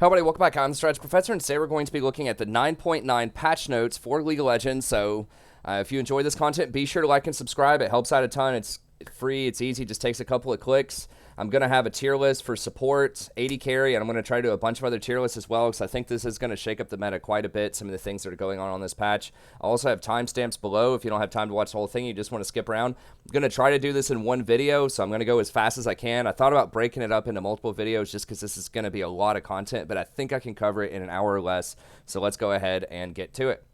Hello everybody, welcome back. I'm the Stretch Professor, and today we're going to be looking at the 9.9 patch notes for League of Legends. So if you enjoy this content, be sure to like and subscribe. It helps out a ton. It's free, it's easy, just takes a couple of clicks. I'm going to have a tier list for support, 80 carry, and I'm going to try to do a bunch of other tier lists as well, because I think this is going to shake up the meta quite a bit, some of the things that are going on this patch. I'll also have timestamps below if you don't have time to watch the whole thing, you just want to skip around. I'm going to try to do this in one video, so I'm going to go as fast as I can. I thought about breaking it up into multiple videos just because this is going to be a lot of content, but I think I can cover it in an hour or less, so let's go ahead and get to it.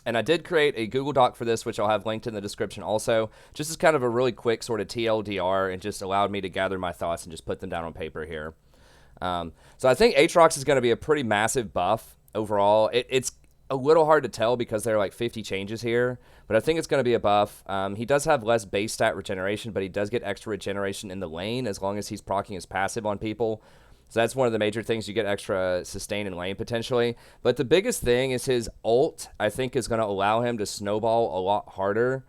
And I did create a Google Doc for this, which I'll have linked in the description also, just as kind of a really quick sort of TLDR, and just allowed me to gather my thoughts and just put them down on paper here. So I think Aatrox is going to be a pretty massive buff overall. It's a little hard to tell because there are like 50 changes here, but I think it's going to be a buff. He does have less base stat regeneration, but he does get extra regeneration in the lane as long as he's proccing his passive on people. So that's one of the major things. You get extra sustain in lane potentially. But the biggest thing is his ult, I think, is going to allow him to snowball a lot harder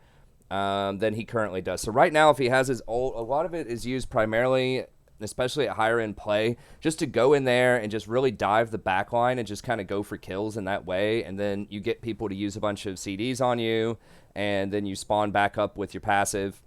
than he currently does. So right now, if he has his ult, a lot of it is used primarily, especially at higher end play, just to go in there and just really dive the backline and just kind of go for kills in that way. And then you get people to use a bunch of CDs on you, and then you spawn back up with your passive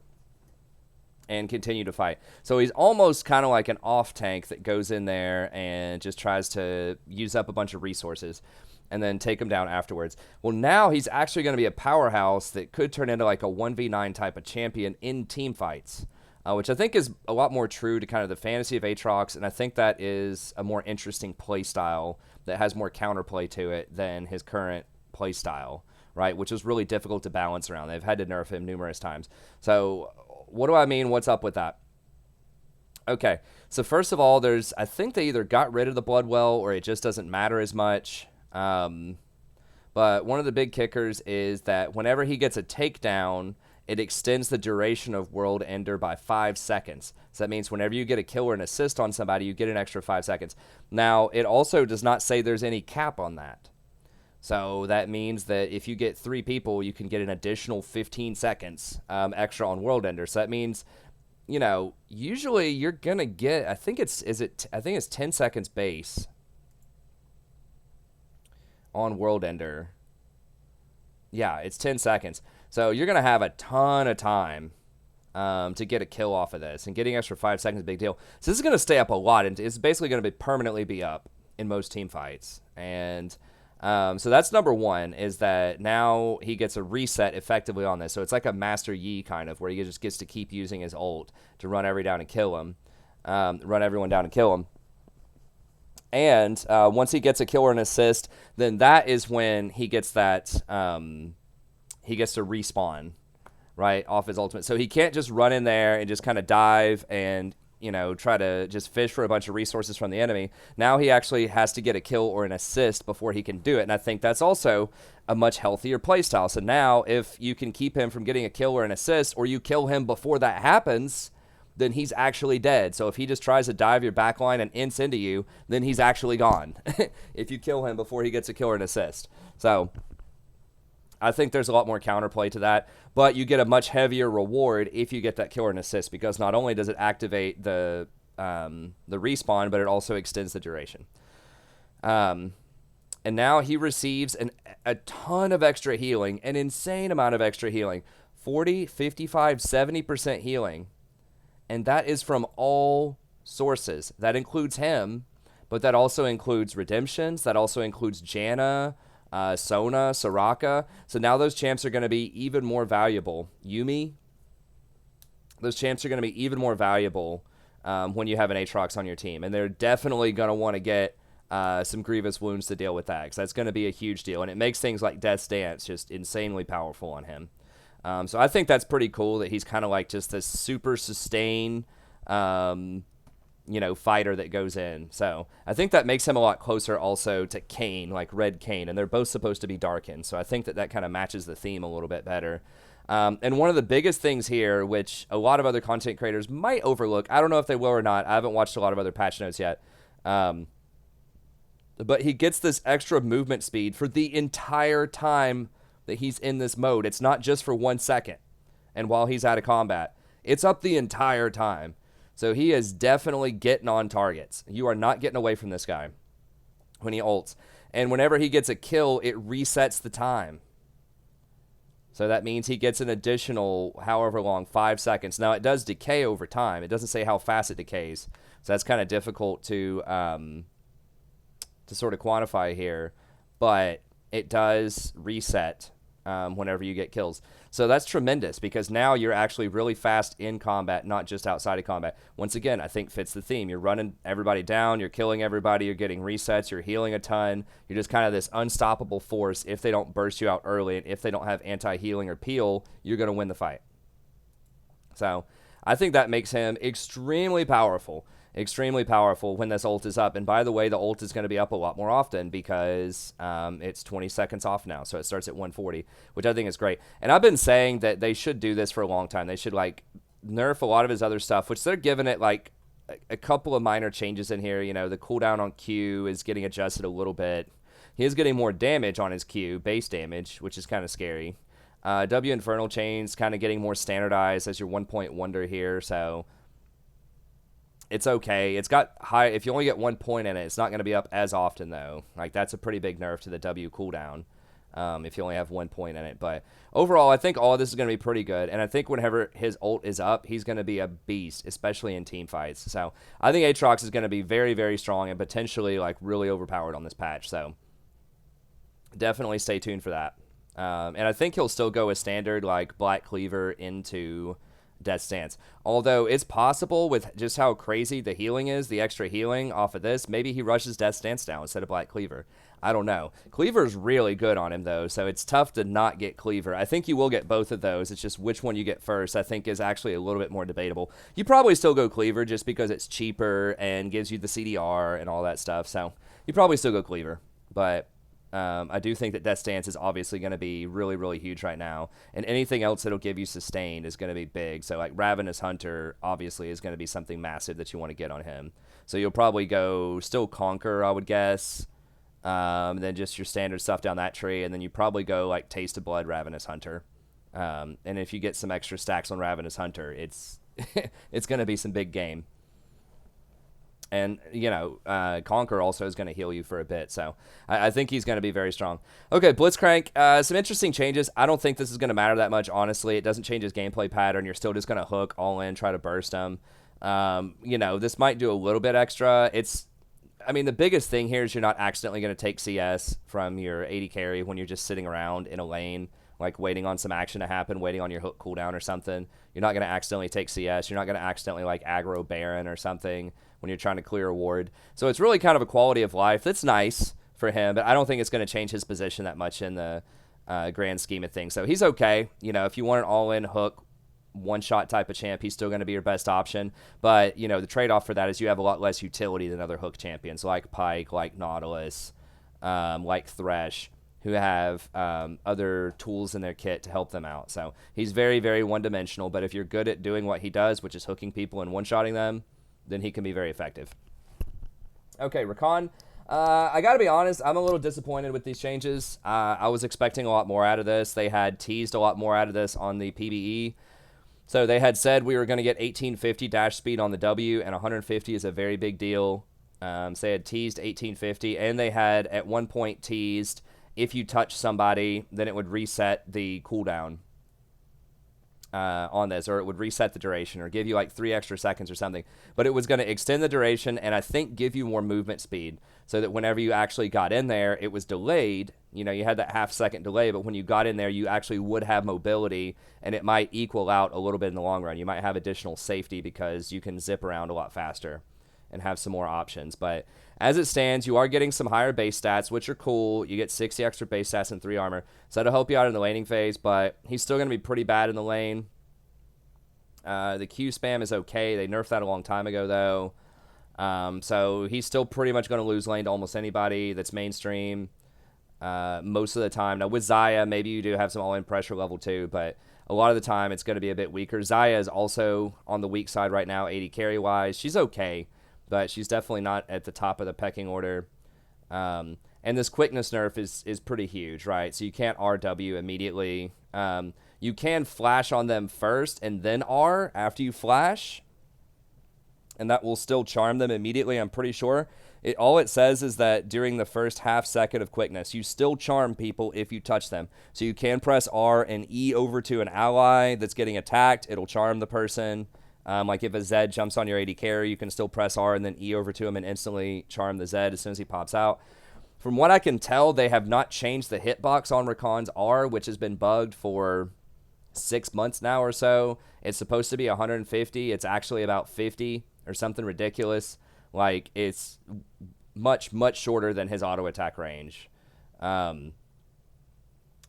and continue to fight. So he's almost kind of like an off tank that goes in there and just tries to use up a bunch of resources and then take him down afterwards. Well, now he's actually going to be a powerhouse that could turn into like a 1v9 type of champion in team fights, which I think is a lot more true to kind of the fantasy of Aatrox, and I think that is a more interesting play style that has more counterplay to it than his current play style, right? Which is really difficult to balance around. They've had to nerf him numerous times. So what do I mean? What's up with that? Okay, so first of all, I think they either got rid of the blood well or it just doesn't matter as much. But one of the big kickers is that whenever he gets a takedown, it extends the duration of World Ender by 5 seconds. So that means whenever you get a kill or an assist on somebody, you get an extra 5 seconds. Now, it also does not say there's any cap on that. So that means that if you get 3 people, you can get an additional 15 seconds extra on World Ender. So that means, you know, usually you're gonna get, I think it's 10 seconds base on World Ender. Yeah, it's 10 seconds. So you're gonna have a ton of time to get a kill off of this, and getting extra 5 seconds is a big deal. So this is gonna stay up a lot, and it's basically gonna be permanently be up in most team fights. And so that's number one, is that now he gets a reset effectively on this. So it's like a Master Yi kind of, where he just gets to keep using his ult to run everyone down and kill him. And once he gets a kill or an assist, then that is when he gets that, he gets to respawn, right, off his ultimate. So he can't just run in there and just kind of dive and, you know, try to just fish for a bunch of resources from the enemy. Now he actually has to get a kill or an assist before he can do it, and I think that's also a much healthier playstyle. So now if you can keep him from getting a kill or an assist, or you kill him before that happens, then he's actually dead. So if he just tries to dive your backline and ints into you, then he's actually gone if you kill him before he gets a kill or an assist. So I think there's a lot more counterplay to that, but you get a much heavier reward if you get that kill or an assist, because not only does it activate the respawn, but it also extends the duration. And now he receives a ton of extra healing, an insane amount of extra healing, 40, 55, 70% healing, and that is from all sources. That includes him, but that also includes redemptions, that also includes Janna, Sona, Soraka. So now those champs are going to be even more valuable. Yumi, those champs are going to be even more valuable when you have an Aatrox on your team. And they're definitely going to want to get some grievous wounds to deal with that, because that's going to be a huge deal. And it makes things like Death's Dance just insanely powerful on him. So I think that's pretty cool that he's kind of like just this super sustain, you know, fighter that goes in. So I think that makes him a lot closer also to Kayn, like Red Kayn, and they're both supposed to be darkened. So I think that kind of matches the theme a little bit better. And one of the biggest things here, which a lot of other content creators might overlook, I don't know if they will or not, I haven't watched a lot of other patch notes yet, but he gets this extra movement speed for the entire time that he's in this mode. It's not just for 1 second and while he's out of combat. It's up the entire time. So he is definitely getting on targets. You are not getting away from this guy when he ults. And whenever he gets a kill, it resets the time. So that means he gets an additional, however long, 5 seconds. Now, it does decay over time. It doesn't say how fast it decays. So that's kind of difficult to sort of quantify here. But it does reset whenever you get kills. So that's tremendous because now you're actually really fast in combat, not just outside of combat. Once again, I think fits the theme. You're running everybody down, you're killing everybody, you're getting resets, you're healing a ton. You're just kind of this unstoppable force. If they don't burst you out early and if they don't have anti-healing or peel, you're going to win the fight. So I think that makes him extremely powerful when this ult is up. And by the way, the ult is going to be up a lot more often because it's 20 seconds off now. So it starts at 140, which I think is great. And I've been saying that they should do this for a long time. They should like nerf a lot of his other stuff, which they're giving it like a couple of minor changes in here. You know, the cooldown on Q is getting adjusted a little bit. He is getting more damage on his Q, base damage, which is kind of scary. W Infernal Chains kind of getting more standardized as your 1-point wonder here. So it's okay. It's got high. If you only get 1 point in it, it's not going to be up as often, though. Like, that's a pretty big nerf to the W cooldown if you only have 1 point in it. But overall, I think all of this is going to be pretty good. And I think whenever his ult is up, he's going to be a beast, especially in team fights. So I think Aatrox is going to be very, very strong and potentially, like, really overpowered on this patch. So definitely stay tuned for that. And I think he'll still go as standard, like, Black Cleaver into Death Stance. Although it's possible with just how crazy the healing is, the extra healing off of this, maybe he rushes Death Stance down instead of Black Cleaver. I don't know. Cleaver's really good on him, though, so it's tough to not get Cleaver. I think you will get both of those. It's just which one you get first, I think, is actually a little bit more debatable. You probably still go Cleaver just because it's cheaper and gives you the CDR and all that stuff, so you probably still go Cleaver. But I do think that Death Stance is obviously going to be really, really huge right now. And anything else that'll give you sustain is going to be big. So, like, Ravenous Hunter, obviously, is going to be something massive that you want to get on him. So you'll probably go still Conquer, I would guess. Then just your standard stuff down that tree. And then you probably go, like, Taste of Blood, Ravenous Hunter. And if you get some extra stacks on Ravenous Hunter, it's it's going to be some big game. And, you know, Conquer also is going to heal you for a bit. So I think he's going to be very strong. Okay, Blitzcrank. Some interesting changes. I don't think this is going to matter that much, honestly. It doesn't change his gameplay pattern. You're still just going to hook all in, try to burst him. You know, this might do a little bit extra. I mean, the biggest thing here is you're not accidentally going to take CS from your AD carry when you're just sitting around in a lane, like waiting on some action to happen, waiting on your hook cooldown or something. You're not going to accidentally take CS. You're not going to accidentally, like, aggro Baron or something when you're trying to clear a ward. So it's really kind of a quality of life that's nice for him, but I don't think it's going to change his position that much in the grand scheme of things. So he's okay. You know, if you want an all-in hook, one-shot type of champ, he's still going to be your best option. But, you know, the trade-off for that is you have a lot less utility than other hook champions like Pyke, like Nautilus, like Thresh, who have other tools in their kit to help them out. So he's very, very one-dimensional, but if you're good at doing what he does, which is hooking people and one-shotting them, then he can be very effective. Okay, Rakan. I got to be honest, I'm a little disappointed with these changes. I was expecting a lot more out of this. They had teased a lot more out of this on the PBE. So they had said we were going to get 1850 dash speed on the W, and 150 is a very big deal. So they had teased 1850, and they had at one point teased if you touch somebody, then it would reset the cooldown on this, or it would reset the duration or give you like 3 extra seconds or something. But it was going to extend the duration and I think give you more movement speed so that whenever you actually got in there, it was delayed. You know, you had that half-second delay, but when you got in there, you actually would have mobility and it might equal out a little bit in the long run. You might have additional safety because you can zip around a lot faster and have some more options. But as it stands, you are getting some higher base stats, which are cool. You get 60 extra base stats and 3 armor. So that'll help you out in the laning phase, but he's still going to be pretty bad in the lane. The Q spam is okay. They nerfed that a long time ago, though. So he's still pretty much going to lose lane to almost anybody that's mainstream most of the time. Now, with Xayah, maybe you do have some all-in pressure level too, but a lot of the time it's going to be a bit weaker. Xayah is also on the weak side right now, AD carry-wise. She's okay, but she's definitely not at the top of the pecking order. And this quickness nerf is pretty huge, right? So you can't RW immediately. You can flash on them first and then R after you flash. and that will still charm them immediately, I'm pretty sure. All it says is that during the first half second of quickness, you still charm people if you touch them. So you can press R and E over to an ally that's getting attacked. It'll charm the person. Like if a Zed jumps on your AD carry, you can still press R and then E over to him and instantly charm the Zed as soon as he pops out. From what I can tell, they have not changed the hitbox on Rakan's R, which has been bugged for 6 months now or so. It's supposed to be 150. It's actually about 50 or something ridiculous. Like, it's much, much shorter than his auto attack range. So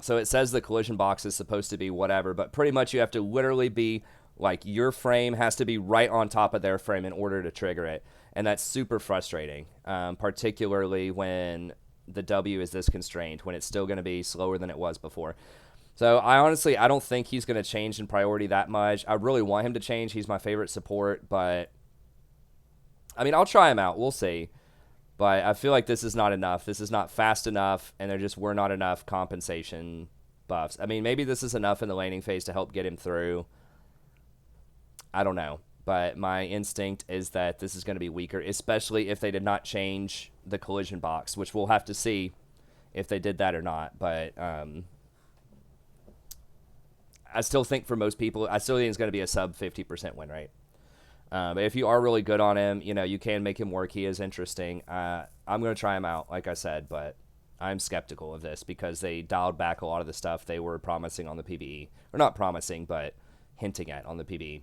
it says the collision box is supposed to be whatever, but pretty much you have to literally be, like, your frame has to be right on top of their frame in order to trigger it. And that's super frustrating, particularly when the W is this constrained, when it's still going to be slower than it was before. So I don't think he's going to change in priority that much. I really want him to change. He's my favorite support, but I mean, I'll try him out. We'll see. But I feel like this is not enough. This is not fast enough, and there just were not enough compensation buffs. I mean, maybe this is enough in the laning phase to help get him through. I don't know. But my instinct is that this is going to be weaker, especially if they did not change the collision box, which we'll have to see if they did that or not. But I still think for most people, I still think it's going to be a sub 50% win rate. But if you are really good on him, you know, you can make him work. He is interesting. I'm going to try him out, like I said, but I'm skeptical of this because they dialed back a lot of the stuff they were promising on the PvE. Or not promising, but hinting at on the PvE.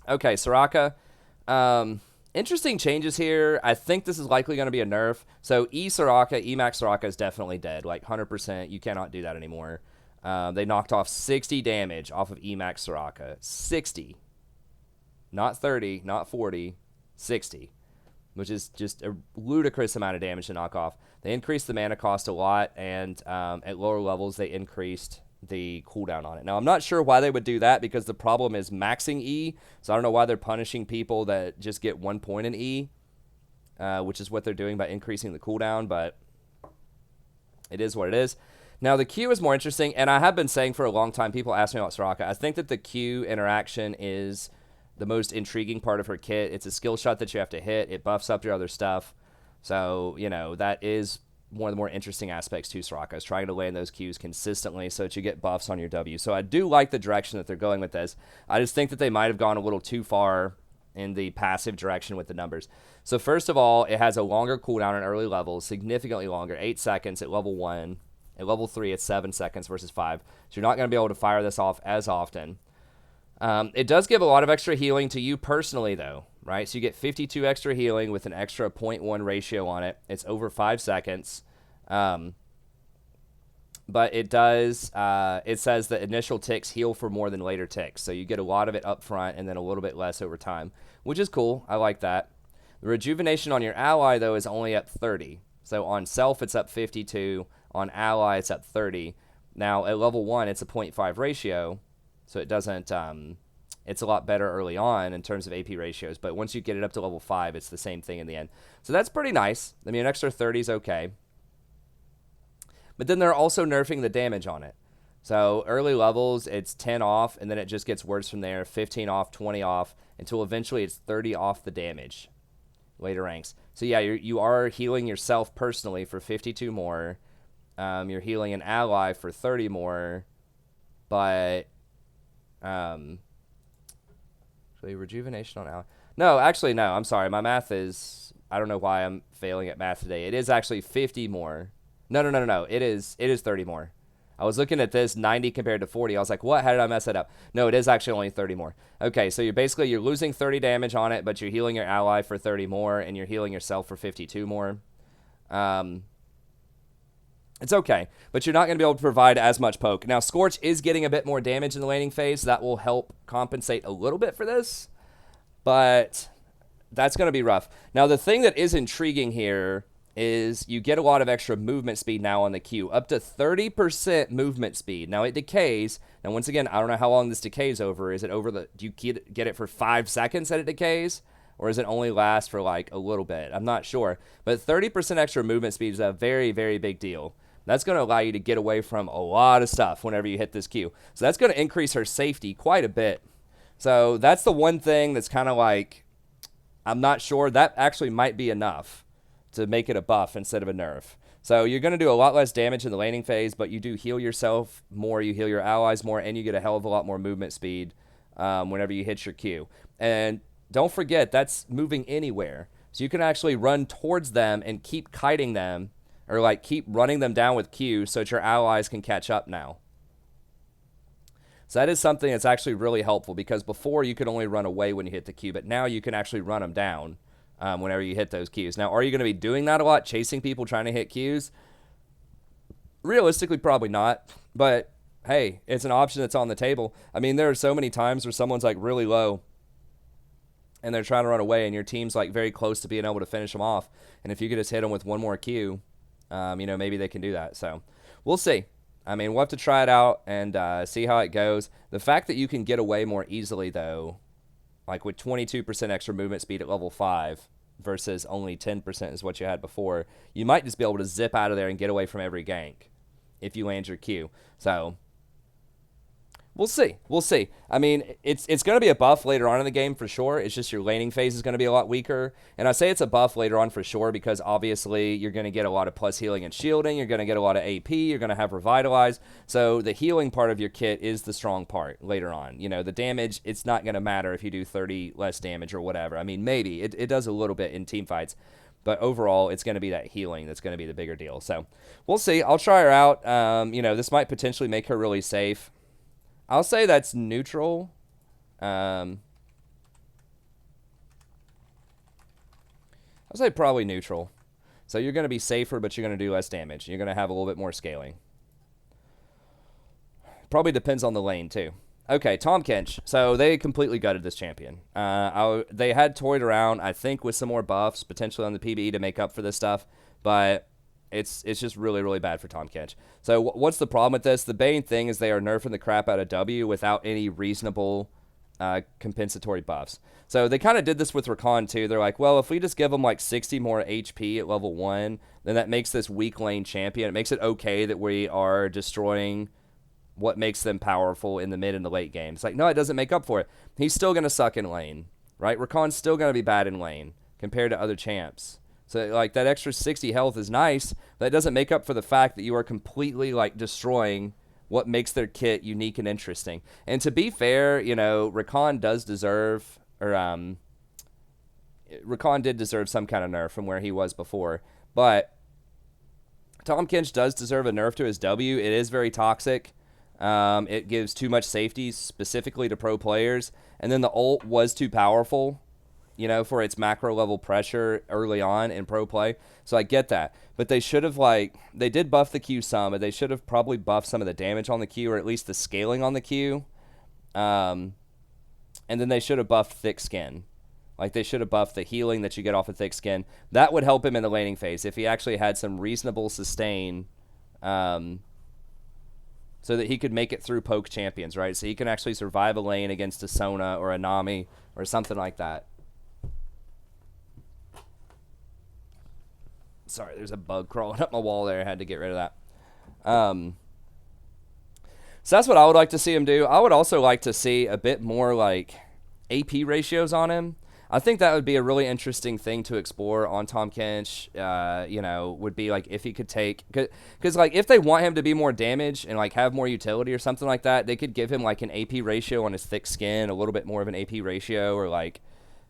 Okay, Soraka. Interesting changes here. I think this is likely going to be a nerf. So Soraka, Max Soraka is definitely dead. Like 100%. You cannot do that anymore. They knocked off 60 damage off of Max Soraka. 60. Not 30, not 40, 60, which is just a ludicrous amount of damage to knock off. They increased the mana cost a lot, and at lower levels, they increased the cooldown on it. Now, I'm not sure why they would do that, because the problem is maxing E, so I don't know why they're punishing people that just get 1 point in E, which is what they're doing by increasing the cooldown, but it is what it is. Now, the Q is more interesting, and I have been saying for a long time, people ask me about Soraka. I think that the Q interaction is the most intriguing part of her kit. It's a skill shot that you have to hit. It buffs up your other stuff. So, you know, that is one of the more interesting aspects to Soraka, is trying to land those Qs consistently so that you get buffs on your W. So I do like the direction that they're going with this. I just think that they might have gone a little too far in the passive direction with the numbers. So first of all, it has a longer cooldown in early levels, significantly longer, 8 seconds at level 1. At level 3, it's 7 seconds versus 5. So you're not going to be able to fire this off as often. It does give a lot of extra healing to you personally, though, right? So you get 52 extra healing with an extra 0.1 ratio on it. It's over 5 seconds. But it does, it says that initial ticks heal for more than later ticks. So you get a lot of it up front and then a little bit less over time, which is cool. I like that. The rejuvenation on your ally, though, is only up 30. So on self, it's up 52. On ally, it's up 30. Now, at level 1, it's a 0.5 ratio. So it doesn't, it's a lot better early on in terms of AP ratios. But once you get it up to level 5, it's the same thing in the end. So that's pretty nice. I mean, an extra 30 is okay. But then they're also nerfing the damage on it. So early levels, it's 10 off, and then it just gets worse from there. 15 off, 20 off, until eventually it's 30 off the damage. Later ranks. So yeah, you are healing yourself personally for 52 more. You're healing an ally for 30 more. But actually, rejuvenation on ally. No, actually, no. I'm sorry. My math is, I don't know why I'm failing at math today. It is actually 50 more. No. It is 30 more. I was looking at this 90 compared to 40. I was like, what? How did I mess that up? No, it is actually only 30 more. Okay, so you're losing 30 damage on it, but you're healing your ally for 30 more, and you're healing yourself for 52 more. It's okay, but you're not going to be able to provide as much poke. Now, Scorch is getting a bit more damage in the laning phase. That will help compensate a little bit for this, but that's going to be rough. Now, the thing that is intriguing here is you get a lot of extra movement speed now on the Q, up to 30% movement speed. Now, it decays. Now, once again, I don't know how long this decays over. Is it over do you get it for 5 seconds that it decays? Or does it only last for like a little bit? I'm not sure. But 30% extra movement speed is a very, very big deal. That's going to allow you to get away from a lot of stuff whenever you hit this Q. So that's going to increase her safety quite a bit. So that's the one thing that's kind of like I'm not sure. That actually might be enough to make it a buff instead of a nerf. So you're going to do a lot less damage in the laning phase, but you do heal yourself more, you heal your allies more, and you get a hell of a lot more movement speed whenever you hit your Q. And don't forget, that's moving anywhere. So you can actually run towards them and keep kiting them, or like keep running them down with Q so that your allies can catch up now. So that is something that's actually really helpful, because before you could only run away when you hit the Q, but now you can actually run them down whenever you hit those Qs. Now, are you going to be doing that a lot, chasing people trying to hit Qs? Realistically, probably not. But, hey, it's an option that's on the table. I mean, there are so many times where someone's, like, really low, and they're trying to run away, and your team's, like, very close to being able to finish them off. And if you could just hit them with one more Q, you know, maybe they can do that. So, we'll see. I mean, we'll have to try it out and see how it goes. The fact that you can get away more easily, though, like with 22% extra movement speed at level 5 versus only 10% is what you had before, you might just be able to zip out of there and get away from every gank if you land your Q. So, we'll see. We'll see. I mean, it's going to be a buff later on in the game for sure. It's just your laning phase is going to be a lot weaker. And I say it's a buff later on for sure because obviously you're going to get a lot of plus healing and shielding. You're going to get a lot of AP. You're going to have Revitalize. So the healing part of your kit is the strong part later on. You know, the damage, it's not going to matter if you do 30 less damage or whatever. I mean, maybe. It does a little bit in team fights. But overall, it's going to be that healing that's going to be the bigger deal. So we'll see. I'll try her out. You know, this might potentially make her really safe. I'll say that's neutral. I'll say probably neutral. So you're going to be safer, but you're going to do less damage. You're going to have a little bit more scaling. Probably depends on the lane, too. Okay, Tahm Kench. So they completely gutted this champion. They had toyed around, I think, with some more buffs, potentially on the PBE to make up for this stuff. But it's just really, really bad for Tahm Kench. So what's the problem with this? The main thing is they are nerfing the crap out of W without any reasonable compensatory buffs. So they kind of did this with Rakan too. They're like, well, if we just give them like 60 more HP at level 1, then that makes this weak lane champion. It makes it okay that we are destroying what makes them powerful in the mid and the late game. It's like, no, it doesn't make up for it. He's still going to suck in lane, right? Rakan's still going to be bad in lane compared to other champs. So, like, that extra 60 health is nice, but that doesn't make up for the fact that you are completely, like, destroying what makes their kit unique and interesting. And to be fair, you know, Rakan does deserve, or, Rakan did deserve some kind of nerf from where he was before. But Tahm Kench does deserve a nerf to his W. It is very toxic. It gives too much safety, specifically to pro players. And then the ult was too powerful, you know, for its macro level pressure early on in pro play. So I get that. But they should have, like, they did buff the Q some, but they should have probably buffed some of the damage on the Q, or at least the scaling on the Q. And then they should have buffed Thick Skin. Like, they should have buffed the healing that you get off of Thick Skin. That would help him in the laning phase if he actually had some reasonable sustain, so that he could make it through poke champions, right? So he can actually survive a lane against a Sona or a Nami or something like that. Sorry, there's a bug crawling up my wall there. I had to get rid of that. So that's what I would like to see him do. I would also like to see a bit more, like, AP ratios on him. I think that would be a really interesting thing to explore on Tahm Kench. You know, would be, like, if he could take... Because, like, if they want him to be more damage and, like, have more utility or something like that, they could give him, like, an AP ratio on his Thick Skin, a little bit more of an AP ratio, or, like...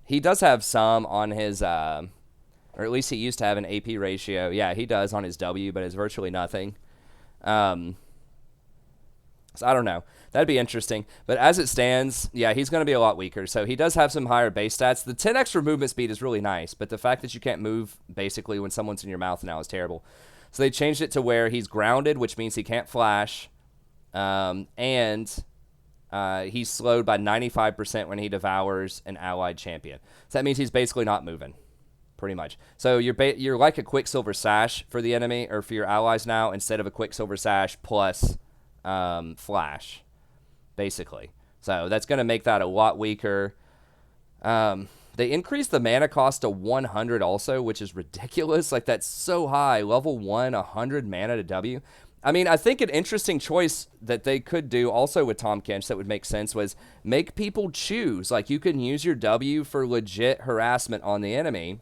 He does have some on his... or at least he used to have an AP ratio. Yeah, he does on his W, but it's virtually nothing. So I don't know. That'd be interesting. But as it stands, yeah, he's going to be a lot weaker. So he does have some higher base stats. The 10 extra movement speed is really nice, but the fact that you can't move basically when someone's in your mouth now is terrible. So they changed it to where he's grounded, which means he can't flash, and he's slowed by 95% when he devours an allied champion. So that means he's basically not moving. Pretty much. So you're like a Quicksilver Sash for the enemy, or for your allies now, instead of a Quicksilver Sash plus Flash, basically. So that's going to make that a lot weaker. They increased the mana cost to 100 also, which is ridiculous. Like, that's so high. Level 1, 100 mana to W. I mean, I think an interesting choice that they could do also with Tahm Kench that would make sense was make people choose. Like, you can use your W for legit harassment on the enemy,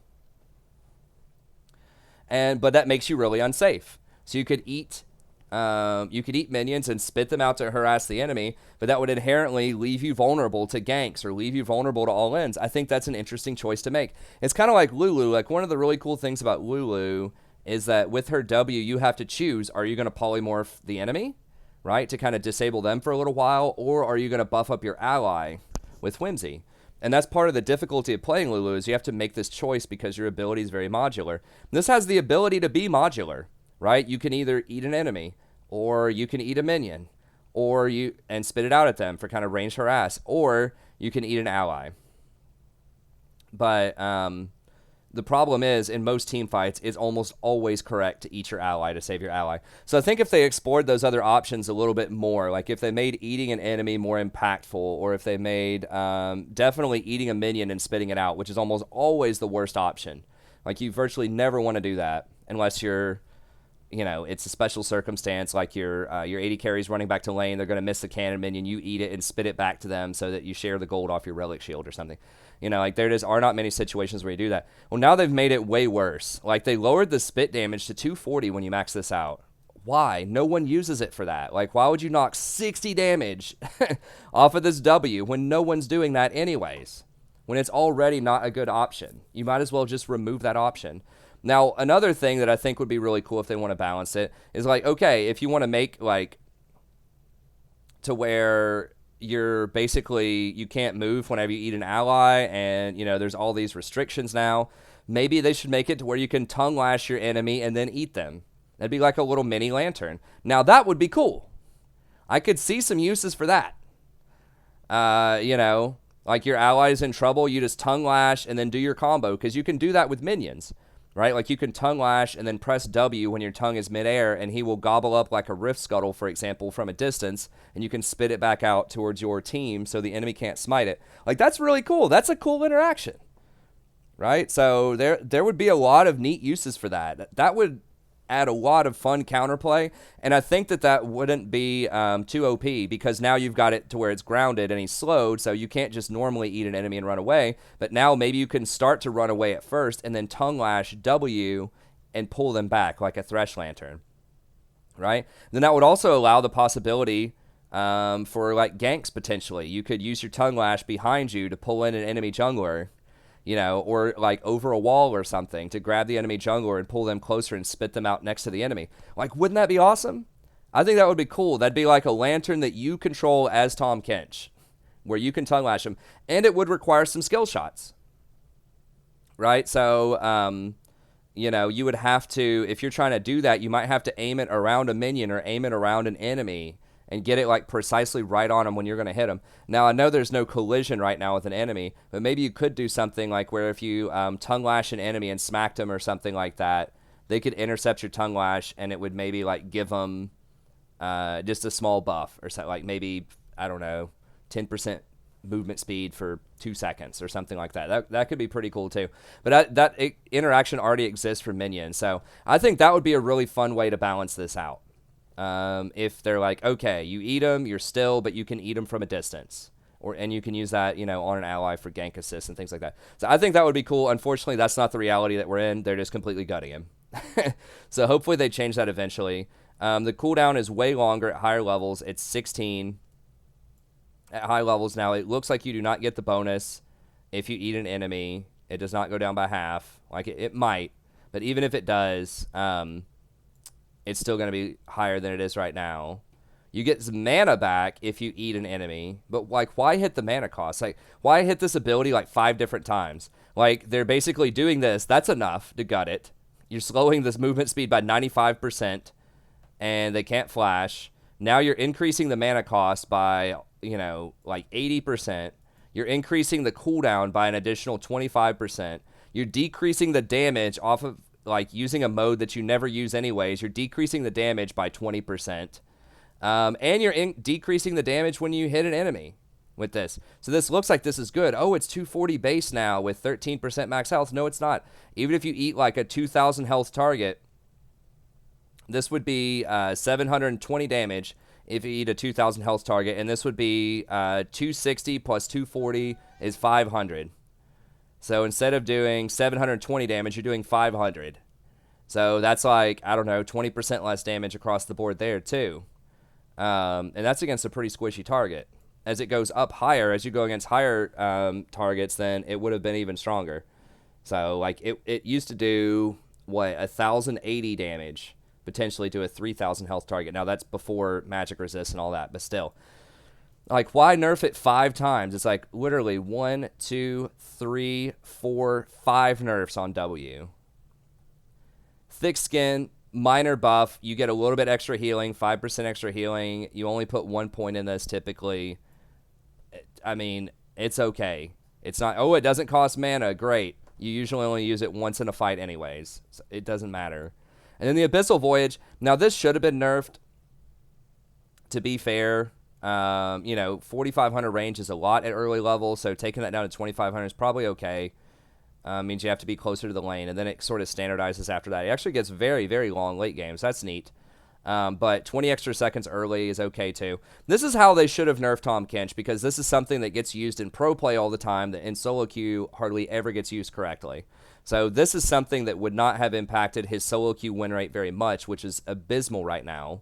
but that makes you really unsafe. So you could eat minions and spit them out to harass the enemy, but that would inherently leave you vulnerable to ganks or leave you vulnerable to all-ins. I think that's an interesting choice to make. It's kind of like Lulu. Like, one of the really cool things about Lulu is that with her W, you have to choose, are you going to polymorph the enemy, right, to kind of disable them for a little while, or are you going to buff up your ally with Whimsy? And that's part of the difficulty of playing Lulu, is you have to make this choice because your ability is very modular. This has the ability to be modular, right? You can either eat an enemy, or you can eat a minion, and spit it out at them for kind of range harass, or you can eat an ally. But the problem is, in most team fights, it's almost always correct to eat your ally to save your ally. So I think if they explored those other options a little bit more, like if they made eating an enemy more impactful, or if they made definitely eating a minion and spitting it out, which is almost always the worst option. Like, you virtually never want to do that unless you're, it's a special circumstance, like your AD carry's running back to lane, they're going to miss the cannon minion, you eat it and spit it back to them so that you share the gold off your relic shield or something. Like, there are not many situations where you do that. Well, now they've made it way worse. Like, they lowered the spit damage to 240 when you max this out. Why? No one uses it for that. Like, why would you knock 60 damage off of this W when no one's doing that anyways? When it's already not a good option. You might as well just remove that option. Now, another thing that I think would be really cool if they want to balance it is, like, okay, if you want to make, like, to where you're basically, you can't move whenever you eat an ally, and, there's all these restrictions now, maybe they should make it to where you can tongue lash your enemy and then eat them. That'd be like a little mini lantern. Now, that would be cool. I could see some uses for that. Like, your ally's in trouble, you just tongue lash and then do your combo, because you can do that with minions. Right? Like, you can tongue lash and then press W when your tongue is midair, and he will gobble up like a Rift Scuttle, for example, from a distance, and you can spit it back out towards your team so the enemy can't smite it. Like, that's really cool. That's a cool interaction. Right? So there would be a lot of neat uses for that. That would add a lot of fun counterplay, and I think that wouldn't be too OP, because now you've got it to where it's grounded and he's slowed, so you can't just normally eat an enemy and run away, but now maybe you can start to run away at first and then tongue lash W and pull them back like a Thresh Lantern, right? Then that would also allow the possibility for, like, ganks potentially. You could use your tongue lash behind you to pull in an enemy jungler, or like over a wall or something to grab the enemy jungler and pull them closer and spit them out next to the enemy. Like, wouldn't that be awesome? I think that would be cool. That'd be like a lantern that you control as Tahm Kench, where you can tongue lash him, and it would require some skill shots, right? So, you would have to, if you're trying to do that, you might have to aim it around a minion or aim it around an enemy and get it, like, precisely right on them when you're going to hit them. Now, I know there's no collision right now with an enemy, but maybe you could do something like where if you tongue lash an enemy and smacked them or something like that, they could intercept your tongue lash, and it would maybe, like, give them just a small buff or something, like maybe, I don't know, 10% movement speed for 2 seconds or something like that. That could be pretty cool too. But that interaction already exists for minions, so I think that would be a really fun way to balance this out. If they're like, okay, you eat them, you're still, but you can eat them from a distance, and you can use that, on an ally for gank assists and things like that. So I think that would be cool. Unfortunately, that's not the reality that we're in. They're just completely gutting him. So hopefully they change that eventually. The cooldown is way longer at higher levels. It's 16 at high levels now. It looks like you do not get the bonus if you eat an enemy. It does not go down by half. Like, it might, but even if it does, it's still going to be higher than it is right now. You get some mana back if you eat an enemy, but, like, why hit the mana cost? Like, why hit this ability, like, 5 different times? Like, they're basically doing this. That's enough to gut it. You're slowing this movement speed by 95%, and they can't flash. Now you're increasing the mana cost by, like 80%. You're increasing the cooldown by an additional 25%. You're decreasing the damage off of, like, using a mode that you never use anyways. You're decreasing the damage by 20%. And you're decreasing the damage when you hit an enemy with this. So this looks like this is good. Oh, it's 240 base now with 13% max health. No, it's not. Even if you eat, like, a 2,000 health target, This would be 720 damage if you eat a 2,000 health target, and this would be 260 plus 240 is 500. So instead of doing 720 damage, you're doing 500. So that's like, I don't know, 20% less damage across the board there too. And that's against a pretty squishy target. As it goes up higher, as you go against higher targets, then it would have been even stronger. So like it used to do, 1,080 damage potentially to a 3,000 health target. Now that's before magic resist and all that, but still. Like, why nerf it 5 times? It's like literally 1, 2, 3, 4, 5 nerfs on W. Thick skin, minor buff. You get a little bit extra healing, 5% extra healing. You only put 1 point in this typically. I mean, it's okay. It's not, oh, it doesn't cost mana. Great. You usually only use it once in a fight anyways. So it doesn't matter. And then the Abyssal Voyage. Now, this should have been nerfed, to be fair. 4,500 range is a lot at early level, so taking that down to 2,500 is probably okay. Means you have to be closer to the lane, and then it sort of standardizes after that. It actually gets very, very long late games. That's neat. But 20 extra seconds early is okay, too. This is how they should have nerfed Tahm Kench, because this is something that gets used in pro play all the time that in solo queue hardly ever gets used correctly. So this is something that would not have impacted his solo queue win rate very much, which is abysmal right now.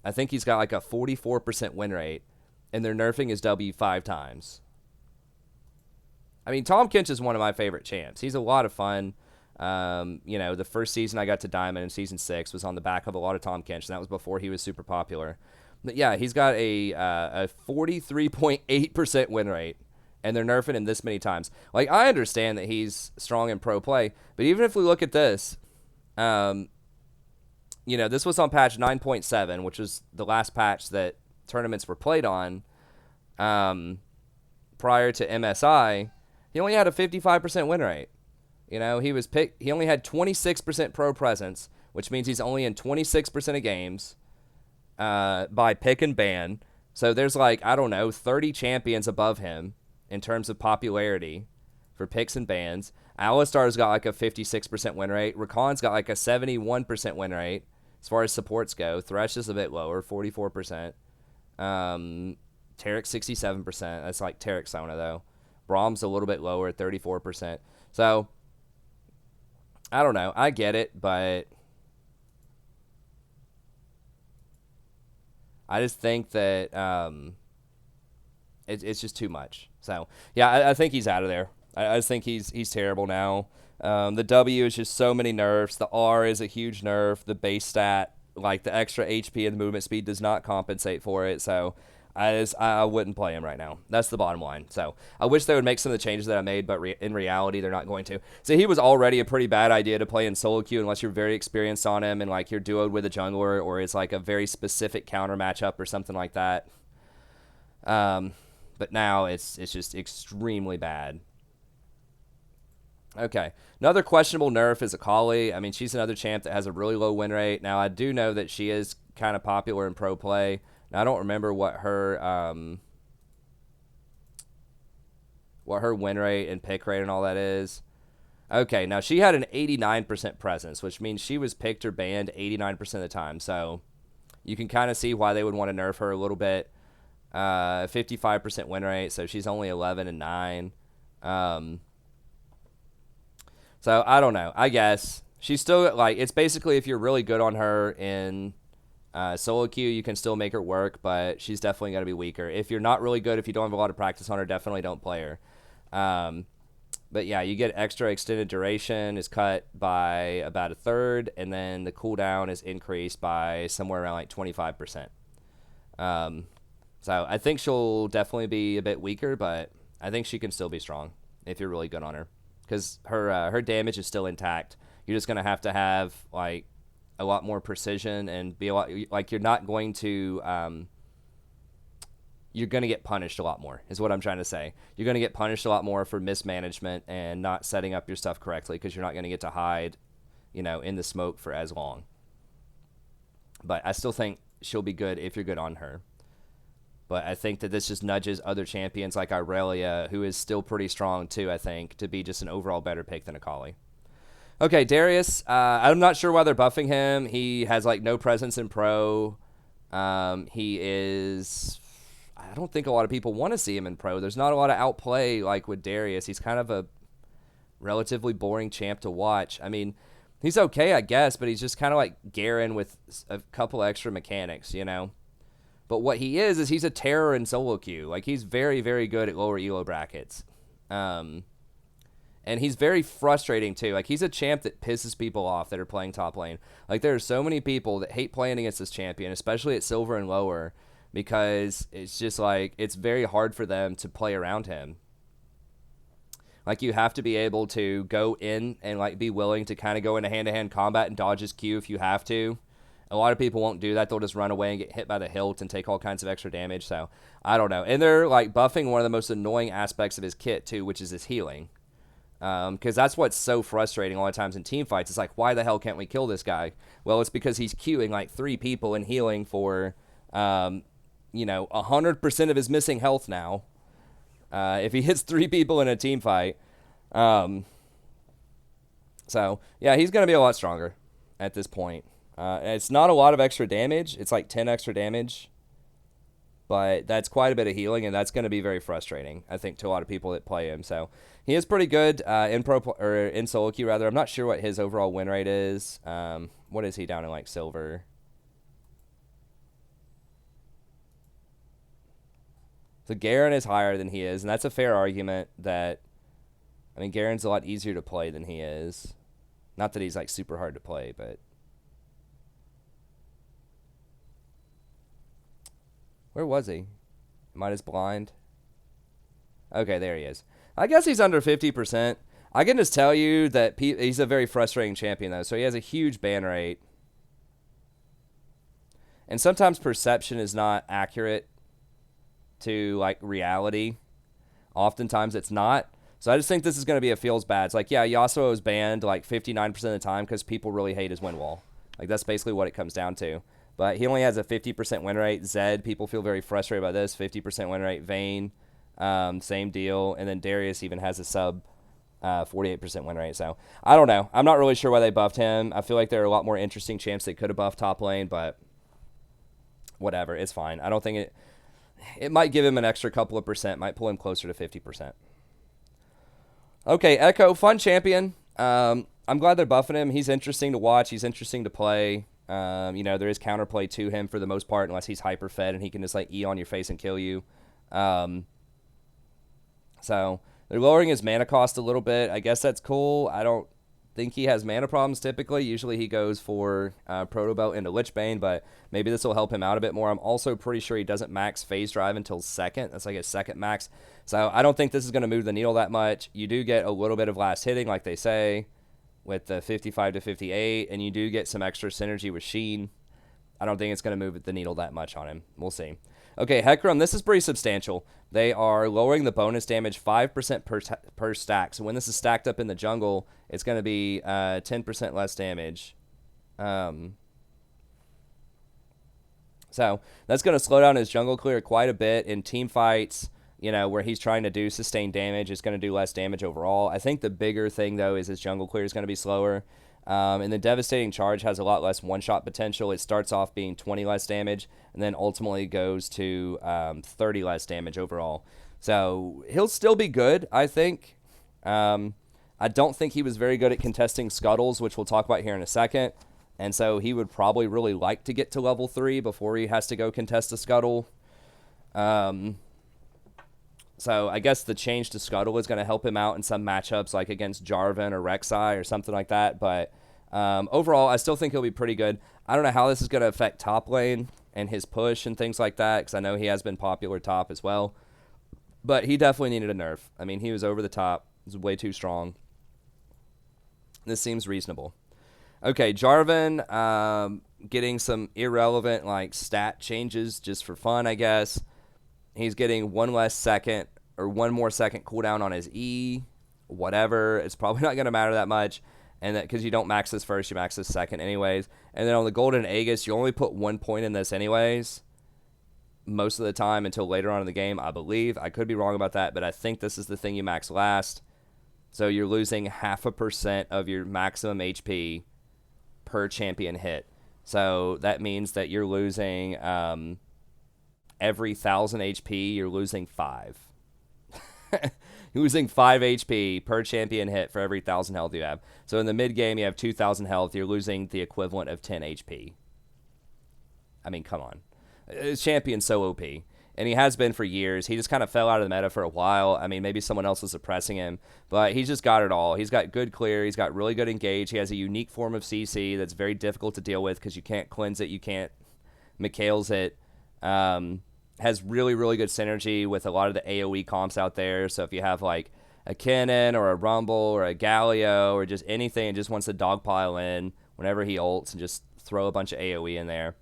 I think he's got like a 44% win rate, and they're nerfing his W 5 times. I mean, Tahm Kench is one of my favorite champs. He's a lot of fun. The first season I got to Diamond in Season 6 was on the back of a lot of Tahm Kench, and that was before he was super popular. But yeah, he's got a 43.8% win rate, and they're nerfing him this many times. Like, I understand that he's strong in pro play, but even if we look at this, this was on patch 9.7, which was the last patch that tournaments were played on prior to MSI. He only had a 55% win rate. He only had 26% pro presence, which means he's only in 26% of games by pick and ban. So there's 30 champions above him in terms of popularity for picks and bans. Alistar's got a 56% win rate. Rakan's got a 71% win rate as far as supports go. Thresh is a bit lower, 44%. Tarek's 67%. That's like Tarek's Sona, though. Brahm's a little bit lower at 34%. So, I don't know. I get it, but I just think that it's just too much. So, yeah, I think he's out of there. I just think he's terrible now. The W is just so many nerfs. The R is a huge nerf. The base stat, like the extra HP and the movement speed, does not compensate for it. So I wouldn't play him right now. That's the bottom line. So I wish they would make some of the changes that I made, but in reality, they're not going to. So he was already a pretty bad idea to play in solo queue unless you're very experienced on him and you're duoed with a jungler or it's a very specific counter matchup or something like that. But now it's just extremely bad. Okay, another questionable nerf is Akali. I mean, she's another champ that has a really low win rate. Now, I do know that she is kind of popular in pro play. Now, I don't remember what her win rate and pick rate and all that is. Okay, now she had an 89% presence, which means she was picked or banned 89% of the time. So you can kind of see why they would want to nerf her a little bit. 55% win rate, so she's only 11 and 9. So, I don't know. I guess she's still, it's basically if you're really good on her in solo queue, you can still make her work, but she's definitely going to be weaker. If you're not really good, if you don't have a lot of practice on her, definitely don't play her. But, yeah, you get extra extended duration is cut by about a third, and then the cooldown is increased by somewhere around 25%. So, I think she'll definitely be a bit weaker, but I think she can still be strong if you're really good on her. Because her damage is still intact. You're just going to have a lot more precision and be a lot you're not going to you're going to get punished a lot more is what I'm trying to say. You're going to get punished a lot more for mismanagement and not setting up your stuff correctly because you're not going to get to hide, in the smoke for as long. But I still think she'll be good if you're good on her. But I think that this just nudges other champions like Irelia, who is still pretty strong too, I think, to be just an overall better pick than Akali. Okay, Darius. I'm not sure why they're buffing him. He has like no presence in pro. He is. I don't think a lot of people want to see him in pro. There's not a lot of outplay like with Darius. He's kind of a relatively boring champ to watch. I mean, he's okay, I guess, but he's just kind of like Garen with a couple extra mechanics, you know. But what he is he's a terror in solo queue. Like, he's very, very good at lower elo brackets. And he's very frustrating, too. Like, he's a champ that pisses people off that are playing top lane. Like, there are so many people that hate playing against this champion, especially at silver and lower, because it's just, like, it's very hard for them to play around him. Like, you have to be able to go in and, like, be willing to kind of go into hand-to-hand combat and dodge his Q if you have to. A lot of people won't do that. They'll just run away and get hit by the hilt and take all kinds of extra damage. So, I don't know. And they're, like, buffing one of the most annoying aspects of his kit, too, which is his healing. Because that's what's so frustrating a lot of times in team fights. It's like, why the hell can't we kill this guy? Well, it's because he's queuing like 3 people and healing for, 100% of his missing health now. If he hits 3 people in a team fight. So, yeah, he's going to be a lot stronger at this point. It's not a lot of extra damage. It's like 10 extra damage. But that's quite a bit of healing, and that's going to be very frustrating, I think, to a lot of people that play him. So he is pretty good in solo queue, rather. I'm not sure what his overall win rate is. What is he down in, like, silver? So Garen is higher than he is, and that's a fair argument that, I mean, Garen's a lot easier to play than he is. Not that he's, like, super hard to play, but... Where was he? Am I just blind? Okay, there he is. I guess he's under 50%. I can just tell you that he's a very frustrating champion, though. So he has a huge ban rate. And sometimes perception is not accurate to, like, reality. Oftentimes it's not. So I just think this is going to be a feels bad. It's like, yeah, Yasuo is banned, like, 59% of the time because people really hate his win wall. Like, that's basically what it comes down to. But he only has a 50% win rate. Zed, people feel very frustrated by this. 50% win rate. Vayne, same deal. And then Darius even has a sub 48% win rate. So, I don't know. I'm not really sure why they buffed him. I feel like there are a lot more interesting champs that could have buffed top lane, but whatever. It's fine. I don't think it might give him an extra couple of percent. Might pull him closer to 50%. Okay, Ekko, fun champion. I'm glad they're buffing him. He's interesting to watch. He's interesting to play. There is counterplay to him for the most part, unless he's hyper fed and he can just like E on your face and kill you. So they're lowering his mana cost a little bit. I guess that's cool. I don't think he has mana problems typically. Usually he goes for Proto Belt into Lichbane, but maybe this will help him out a bit more. I'm also pretty sure he doesn't max phase drive until second. That's like his second max. So I don't think this is going to move the needle that much. You do get a little bit of last hitting, like they say, with the 55 to 58, and you do get some extra synergy with Shen. I don't think it's going to move the needle that much on him. We'll see. Okay, Hecarim, this is pretty substantial. They are lowering the bonus damage 5% per stack. So when this is stacked up in the jungle, it's going to be 10% less damage. So that's going to slow down his jungle clear quite a bit in team fights. Where he's trying to do sustained damage, it's going to do less damage overall. I think the bigger thing, though, is his jungle clear is going to be slower. And the Devastating Charge has a lot less one-shot potential. It starts off being 20 less damage, and then ultimately goes to 30 less damage overall. So he'll still be good, I think. I don't think he was very good at contesting scuttles, which we'll talk about here in a second. And so he would probably really like to get to level 3 before he has to go contest a scuttle. So I guess the change to Scuttle is going to help him out in some matchups, like against Jarvan or Rek'Sai or something like that. But overall, I still think he'll be pretty good. I don't know how this is going to affect top lane and his push and things like that, because I know he has been popular top as well. But he definitely needed a nerf. I mean, he was over the top. He was way too strong. This seems reasonable. Okay, Jarvan getting some irrelevant like stat changes just for fun, I guess. He's getting one more second cooldown on his E, whatever. It's probably not going to matter that much, and that because you don't max this first, you max this second anyways. And then on the Golden Aegis, you only put 1 point in this anyways, most of the time until later on in the game, I believe. I could be wrong about that, but I think this is the thing you max last. So you're losing 0.5% of your maximum HP per champion hit. So that means that you're losing every 1,000 HP, you're losing 5. You're losing 5 HP per champion hit for every 1,000 health you have. So in the mid game, you have 2,000 health. You're losing the equivalent of 10 HP. I mean, come on. This champion's so OP. And he has been for years. He just kind of fell out of the meta for a while. I mean, maybe someone else was suppressing him, but he's just got it all. He's got good clear. He's got really good engage. He has a unique form of CC that's very difficult to deal with because you can't cleanse it. You can't Mikhail's it. Has really, really good synergy with a lot of the AoE comps out there. So if you have like a Kennen or a Rumble or a Galio or just anything and just wants to dogpile in whenever he ults and just throw a bunch of AoE in there,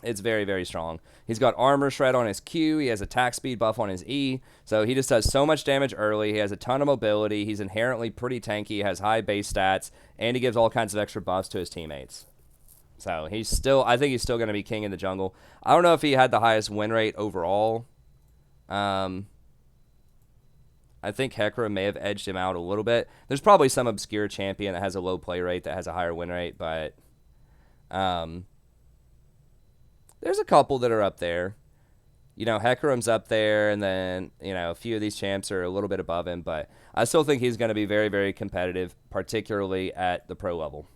it's very, very strong. He's got armor shred on his Q. He has attack speed buff on his E. So he just does so much damage early. He has a ton of mobility. He's inherently pretty tanky, has high base stats, and he gives all kinds of extra buffs to his teammates. So he's still, I think he's still going to be king in the jungle. I don't know if he had the highest win rate overall. I think Hecarim may have edged him out a little bit. There's probably some obscure champion that has a low play rate that has a higher win rate, but there's a couple that are up there. You know, Hecarim's up there, and then, you know, a few of these champs are a little bit above him, but I still think he's going to be very, very competitive, particularly at the pro level.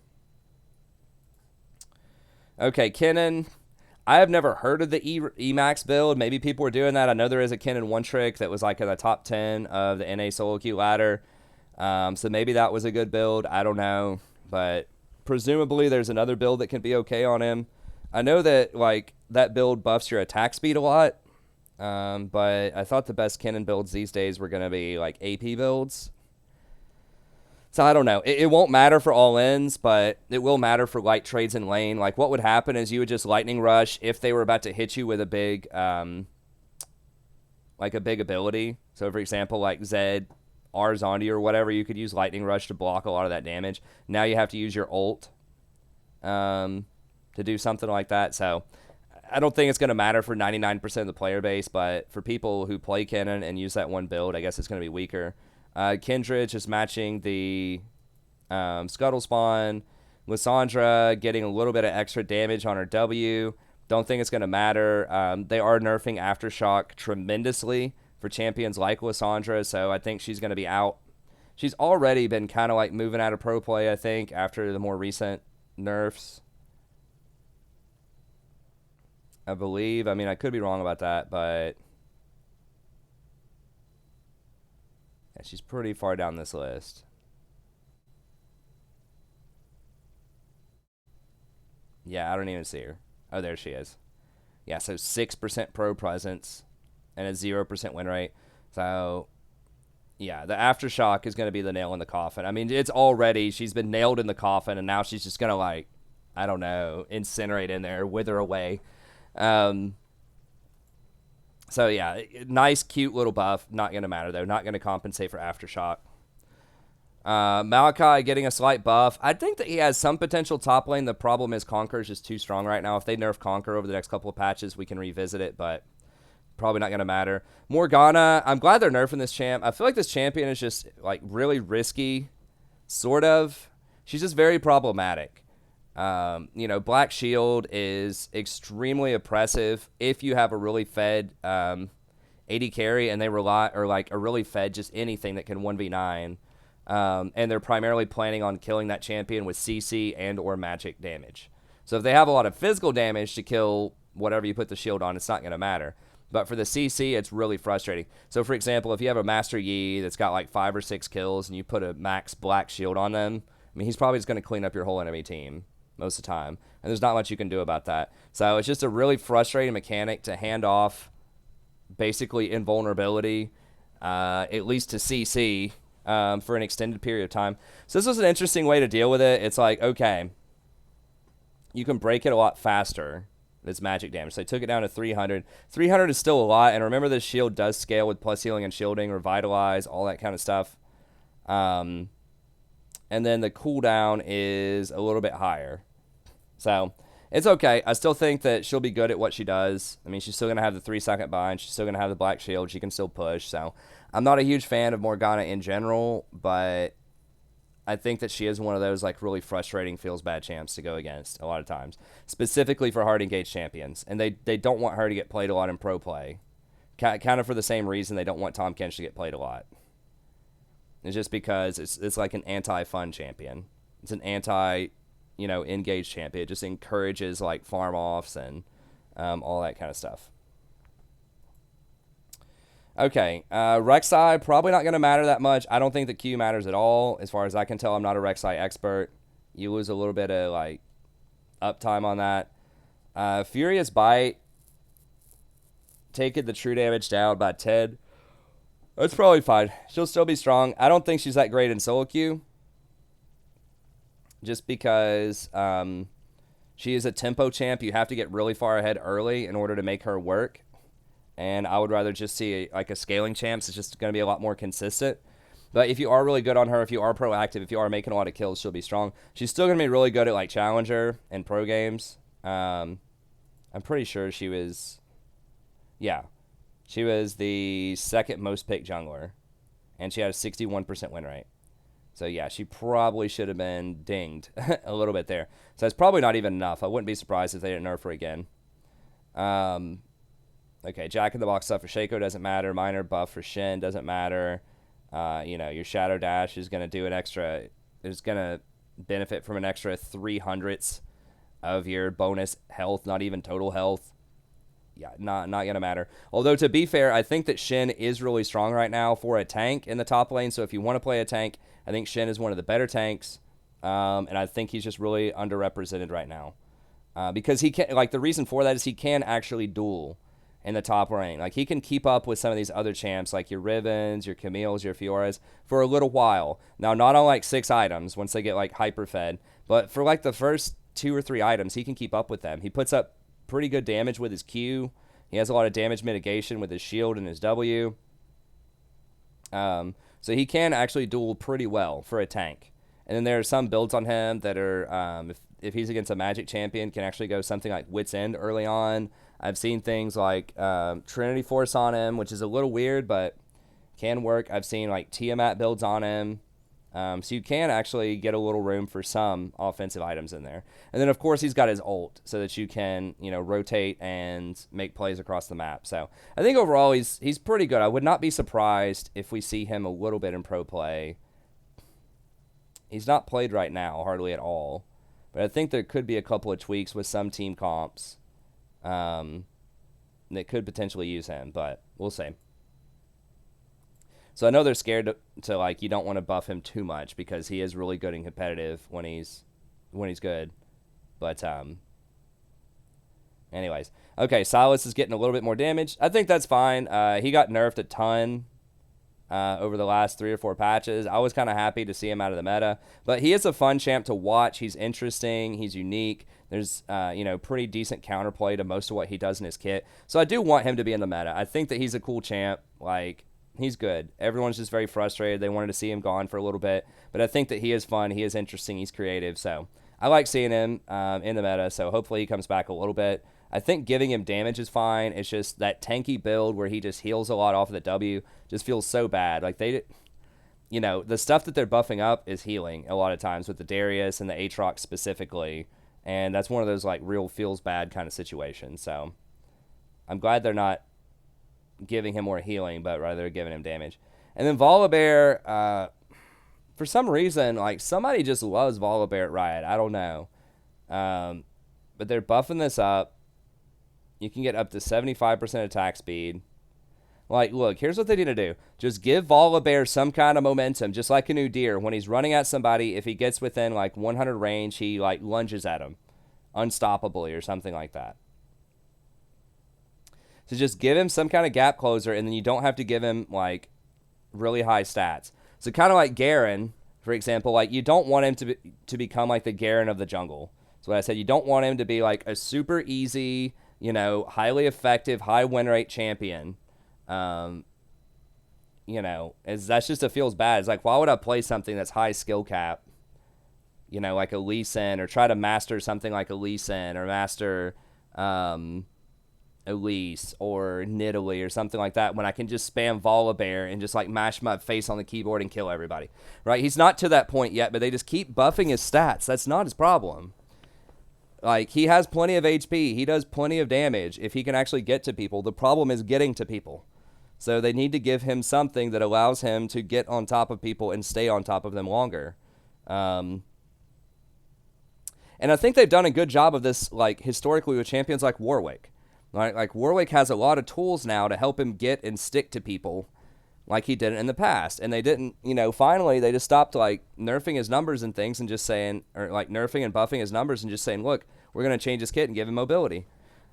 Okay, Kennen. I have never heard of the Emax build. Maybe people were doing that. I know there is a Kennen one trick that was like in the top 10 of the NA solo queue ladder. So maybe that was a good build. I don't know. But presumably there's another build that can be okay on him. I know that like that build buffs your attack speed a lot. But I thought the best Kennen builds these days were going to be like AP builds. So I don't know. It won't matter for all ends, but it will matter for light trades in lane. Like what would happen is you would just lightning rush if they were about to hit you with a big, like a big ability. So for example, like Zed, R's onto you or whatever, you could use lightning rush to block a lot of that damage. Now you have to use your ult to do something like that. So I don't think it's going to matter for 99% of the player base, but for people who play Kennen and use that one build, I guess it's going to be weaker. Kindred just matching the Scuttle spawn. Lissandra getting a little bit of extra damage on her W. Don't think it's going to matter. They are nerfing Aftershock tremendously for champions like Lissandra, so I think she's going to be out. She's already been kind of like moving out of pro play, I think, after the more recent nerfs. I believe. I mean, I could be wrong about that, but yeah, she's pretty far down this list. Yeah, I don't even see her. Oh, there she is. Yeah, so 6% pro presence and a 0% win rate. So, yeah, the Aftershock is going to be the nail in the coffin. I mean, it's already, she's been nailed in the coffin, and now she's just going to, like, I don't know, incinerate in there, wither away. So, yeah, nice, cute little buff. Not going to matter, though. Not going to compensate for Aftershock. Maoki getting a slight buff. I think that he has some potential top lane. The problem is Conquer is just too strong right now. If they nerf Conquer over the next couple of patches, we can revisit it, but probably not going to matter. Morgana, I'm glad they're nerfing this champ. I feel like this champion is just, like, really risky, sort of. She's just very problematic. You know, Black Shield is extremely oppressive if you have a really fed AD carry and they rely, or like a really fed just anything that can 1v9. And they're primarily planning on killing that champion with CC and or magic damage. So if they have a lot of physical damage to kill whatever you put the shield on, it's not going to matter. But for the CC, it's really frustrating. So for example, if you have a Master Yi that's got like 5 or 6 kills and you put a max Black Shield on them, I mean, he's probably just going to clean up your whole enemy team most of the time. And there's not much you can do about that. So it's just a really frustrating mechanic to hand off basically invulnerability, at least to CC, for an extended period of time. So this was an interesting way to deal with it. It's like, okay, you can break it a lot faster. It's magic damage. So they took it down to 300. 300 is still a lot. And remember, this shield does scale with plus healing and shielding, revitalize, all that kind of stuff. And then the cooldown is a little bit higher. So It's okay. I still think that she'll be good at what she does. I mean, she's still going to have the 3-second bind. She's still going to have the black shield. She can still push. So I'm not a huge fan of Morgana in general, but I think that she is one of those like really frustrating, feels bad champs to go against a lot of times, specifically for hard engaged champions. And they don't want her to get played a lot in pro play, kind of for the same reason they don't want Tahm Kench to get played a lot. It's just because it's like an anti-fun champion. It's an engaged champion. It just encourages like farm offs and all that kind of stuff. Okay, Rek'Sai, probably not going to matter that much. I don't think the Q matters at all. As far as I can tell, I'm not a Rek'Sai expert. You lose a little bit of like uptime on that. Furious Bite, taking the true damage down by 10. That's probably fine. She'll still be strong. I don't think she's that great in solo queue. Just because she is a tempo champ. You have to get really far ahead early in order to make her work. And I would rather just see like a scaling champ. It's just going to be a lot more consistent. But if you are really good on her, if you are proactive, if you are making a lot of kills, she'll be strong. She's still going to be really good at like Challenger and pro games. I'm pretty sure she was... Yeah. She was the second most picked jungler. And she had a 61% win rate. So yeah, she probably should have been dinged a little bit there. So that's probably not even enough. I wouldn't be surprised if they didn't nerf her again. Okay, Jack in the Box stuff for Shaco doesn't matter. Minor buff for Shen doesn't matter. Your Shadow Dash is going to do an extra... Is going to benefit from an extra 300ths of your bonus health, not even total health. Yeah, not going to matter. Although, to be fair, I think that Shen is really strong right now for a tank in the top lane. So if you want to play a tank, I think Shen is one of the better tanks. And I think he's just really underrepresented right now. Because he can... Like, the reason for that is he can actually duel in the top lane. Like, he can keep up with some of these other champs, like your Rivens, your Camille's, your Fioras, for a little while. Now, not on, like, 6 items once they get, like, hyper-fed, but for, like, the first 2 or 3 items, he can keep up with them. He puts up pretty good damage with his Q. He has a lot of damage mitigation with his shield and his W. So he can actually duel pretty well for a tank. And then there are some builds on him that are, if he's against a Magic champion, can actually go something like Wit's End early on. I've seen things like Trinity Force on him, which is a little weird, but can work. I've seen like Tiamat builds on him. So you can actually get a little room for some offensive items in there. And then, of course, he's got his ult so that you can, rotate and make plays across the map. So I think overall he's pretty good. I would not be surprised if we see him a little bit in pro play. He's not played right now, hardly at all. But I think there could be a couple of tweaks with some team comps that could potentially use him, but we'll see. So I know they're scared to like, you don't want to buff him too much because he is really good and competitive when he's good. But anyways, okay, Sylas is getting a little bit more damage. I think that's fine. He got nerfed a ton over the last 3 or 4 patches. I was kind of happy to see him out of the meta, but he is a fun champ to watch. He's interesting. He's unique. There's, pretty decent counterplay to most of what he does in his kit. So I do want him to be in the meta. I think that he's a cool champ. Like, he's good. Everyone's just very frustrated. They wanted to see him gone for a little bit, but I think that he is fun. He is interesting. He's creative. So I like seeing him in the meta. So hopefully he comes back a little bit. I think giving him damage is fine. It's just that tanky build where he just heals a lot off of the W just feels so bad. Like the stuff that they're buffing up is healing a lot of times with the Darius and the Aatrox specifically. And that's one of those like real feels bad kind of situations. So I'm glad they're not giving him more healing, but rather giving him damage. And then Volibear, for some reason, like somebody just loves Volibear at Riot. I don't know. But they're buffing this up. You can get up to 75% attack speed. Like, look, here's what they need to do. Just give Volibear some kind of momentum, just like a new deer. When he's running at somebody, if he gets within, like, 100 range, he, like, lunges at him unstoppably or something like that. So just give him some kind of gap closer, and then you don't have to give him, like, really high stats. So kind of like Garen, for example, like, you don't want him to become, like, the Garen of the jungle. So what I said, you don't want him to be, like, a super easy, highly effective, high win rate champion. That's just feels bad. It's like, why would I play something that's high skill cap you know, like a Lee Sin, or try to master something like a Lee Sin, or master Elise or Nidalee or something like that, when I can just spam Volibear and just like mash my face on the keyboard and kill everybody, right? He's not to that point yet, but they just keep buffing his stats. That's not his problem. Like, he has plenty of HP. He does plenty of damage if he can actually get to people. The problem is getting to people. So they need to give him something that allows him to get on top of people and stay on top of them longer. And I think they've done a good job of this, like, historically with champions like Warwick. Like Warwick has a lot of tools now to help him get and stick to people like he did in the past. And they didn't, you know, finally they just stopped, like, nerfing his numbers and things and just saying, or like nerfing and buffing his numbers and just saying, look, we're going to change his kit and give him mobility.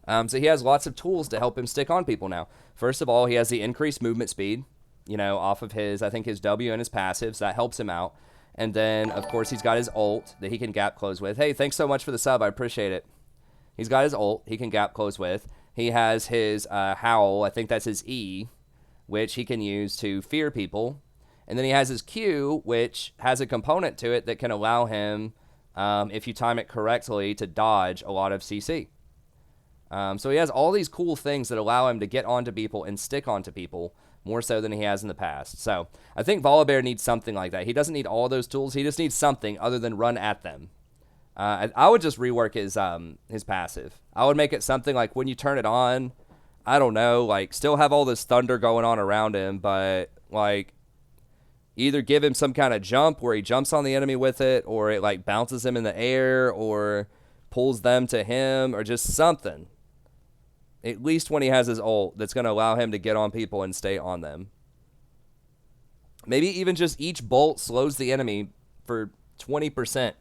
So he has lots of tools to help him stick on people now. First of all, he has the increased movement speed, you know, off of his, I think his W and his passives. That helps him out. And then, of course, he's got his ult that he can gap close with. Hey, thanks so much for the sub. I appreciate it. He's got his ult he can gap close with. He has his Howl. I think that's his E, which he can use to fear people. And then he has his Q, which has a component to it that can allow him, if you time it correctly, to dodge a lot of CC. So he has all these cool things that allow him to get onto people and stick onto people more so than he has in the past. So I think Volibear needs something like that. He doesn't need all those tools. He just needs something other than run at them. I would just rework his passive. I would make it something like when you turn it on, I don't know, like still have all this thunder going on around him, but like either give him some kind of jump where he jumps on the enemy with it, or it like bounces him in the air, or pulls them to him, or just something. At least when he has his ult, that's going to allow him to get on people and stay on them. Maybe even just each bolt slows the enemy for 20%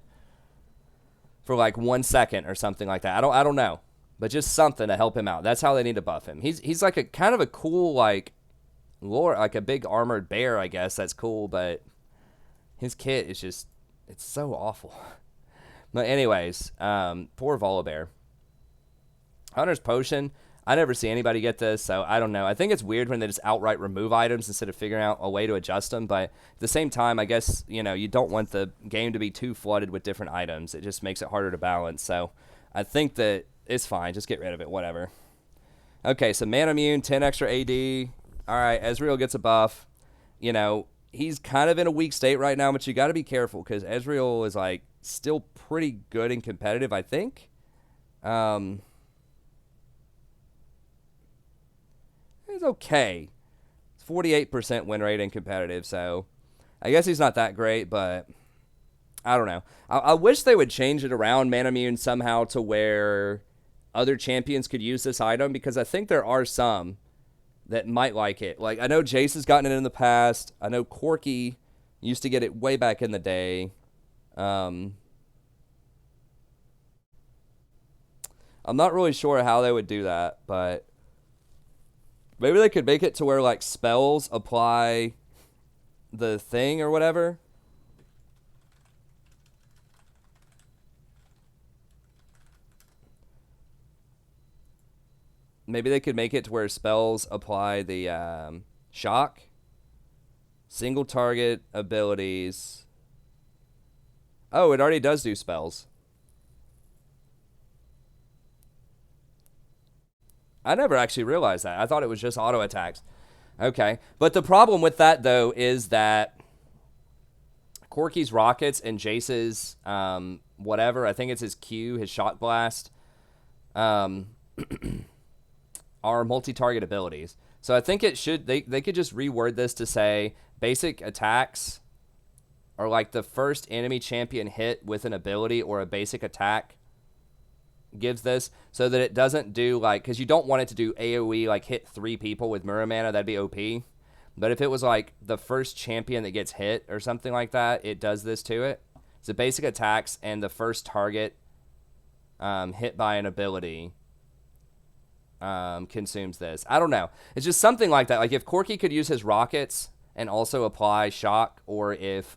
for like 1 second or something like that. I don't know, but just something to help him out. That's how they need to buff him. He's like a kind of a cool, like lore, like a big armored bear, I guess. That's cool, but his kit is just, it's so awful. But anyways, poor Volibear. Hunter's Potion. I never see anybody get this, so I don't know. I think it's weird when they just outright remove items instead of figuring out a way to adjust them. But at the same time, I guess, you know, you don't want the game to be too flooded with different items. It just makes it harder to balance. So I think that it's fine. Just get rid of it, whatever. Okay, so Manamune, 10 extra AD. All right, Ezreal gets a buff. You know, he's kind of in a weak state right now, but you got to be careful because Ezreal is, like, still pretty good and competitive, I think. He's okay. It's 48% win rate and competitive, so I guess he's not that great, but I don't know. I wish they would change it around, Manamune, somehow to where other champions could use this item, because I think there are some that might like it. Like, I know Jace has gotten it in the past. I know Corki used to get it way back in the day. I'm not really sure how they would do that, but maybe they could make it to where, like, spells apply the thing or whatever. Maybe they could make it to where spells apply the shock. Single target abilities. Oh, it already does do spells. I never actually realized that. I thought it was just auto attacks. Okay. But the problem with that, though, is that Corki's rockets and Jace's whatever, I think it's his Q, his shock blast, are multi-target abilities. So I think it should, they could just reword this to say basic attacks are like the first enemy champion hit with an ability or a basic attack gives this, so that it doesn't do, like, because you don't want it to do AoE, like hit 3 people with Mirror Mana. That'd be OP. But if it was like the first champion that gets hit or something like that, it does this to it. So basic attacks and the first target hit by an ability consumes this. I don't know. It's just something like that. Like if Corki could use his rockets and also apply shock, or if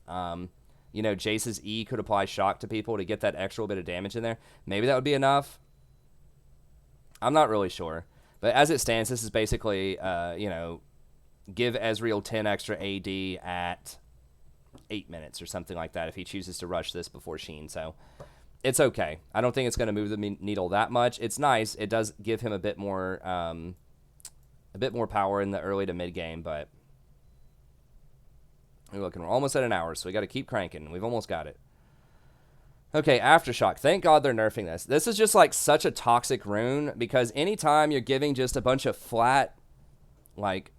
you know, Jace's E could apply shock to people to get that extra bit of damage in there, maybe that would be enough. I'm not really sure. But as it stands, this is basically, you know, give Ezreal 10 extra AD at 8 minutes or something like that if he chooses to rush this before Sheen. So it's okay. I don't think it's going to move the needle that much. It's nice. It does give him a bit more power in the early to mid game, but we're almost at an hour, so we got to keep cranking. We've almost got it. Okay, Aftershock. Thank God they're nerfing this. This is just like such a toxic rune, because anytime you're giving just a bunch of flat, like,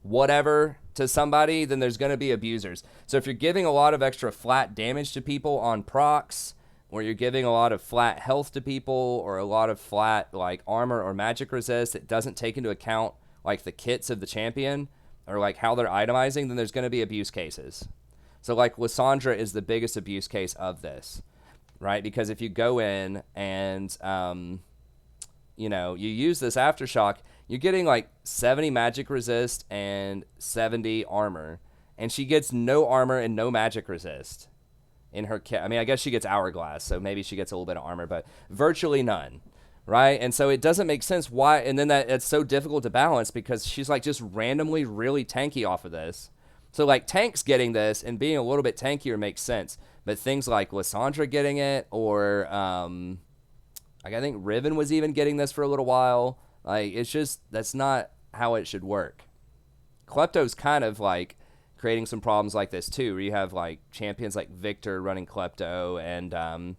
whatever to somebody, then there's going to be abusers. So if you're giving a lot of extra flat damage to people on procs, or you're giving a lot of flat health to people, or a lot of flat, like, armor or magic resist that doesn't take into account, like, the kits of the champion, or, like, how they're itemizing, then there's going to be abuse cases. So, like, Lissandra is the biggest abuse case of this. Right, because if you go in and, you know, you use this Aftershock, you're getting like 70 magic resist and 70 armor. And she gets no armor and no magic resist in her kit. I mean, I guess she gets Hourglass, so maybe she gets a little bit of armor, but virtually none. Right, and so it doesn't make sense why, and then that it's so difficult to balance because she's like just randomly really tanky off of this. So like tanks getting this and being a little bit tankier makes sense. But things like Lissandra getting it, or like I think Riven was even getting this for a little while. Like, it's just, that's not how it should work. Klepto's kind of like creating some problems like this too, where you have like champions like Victor running Klepto, and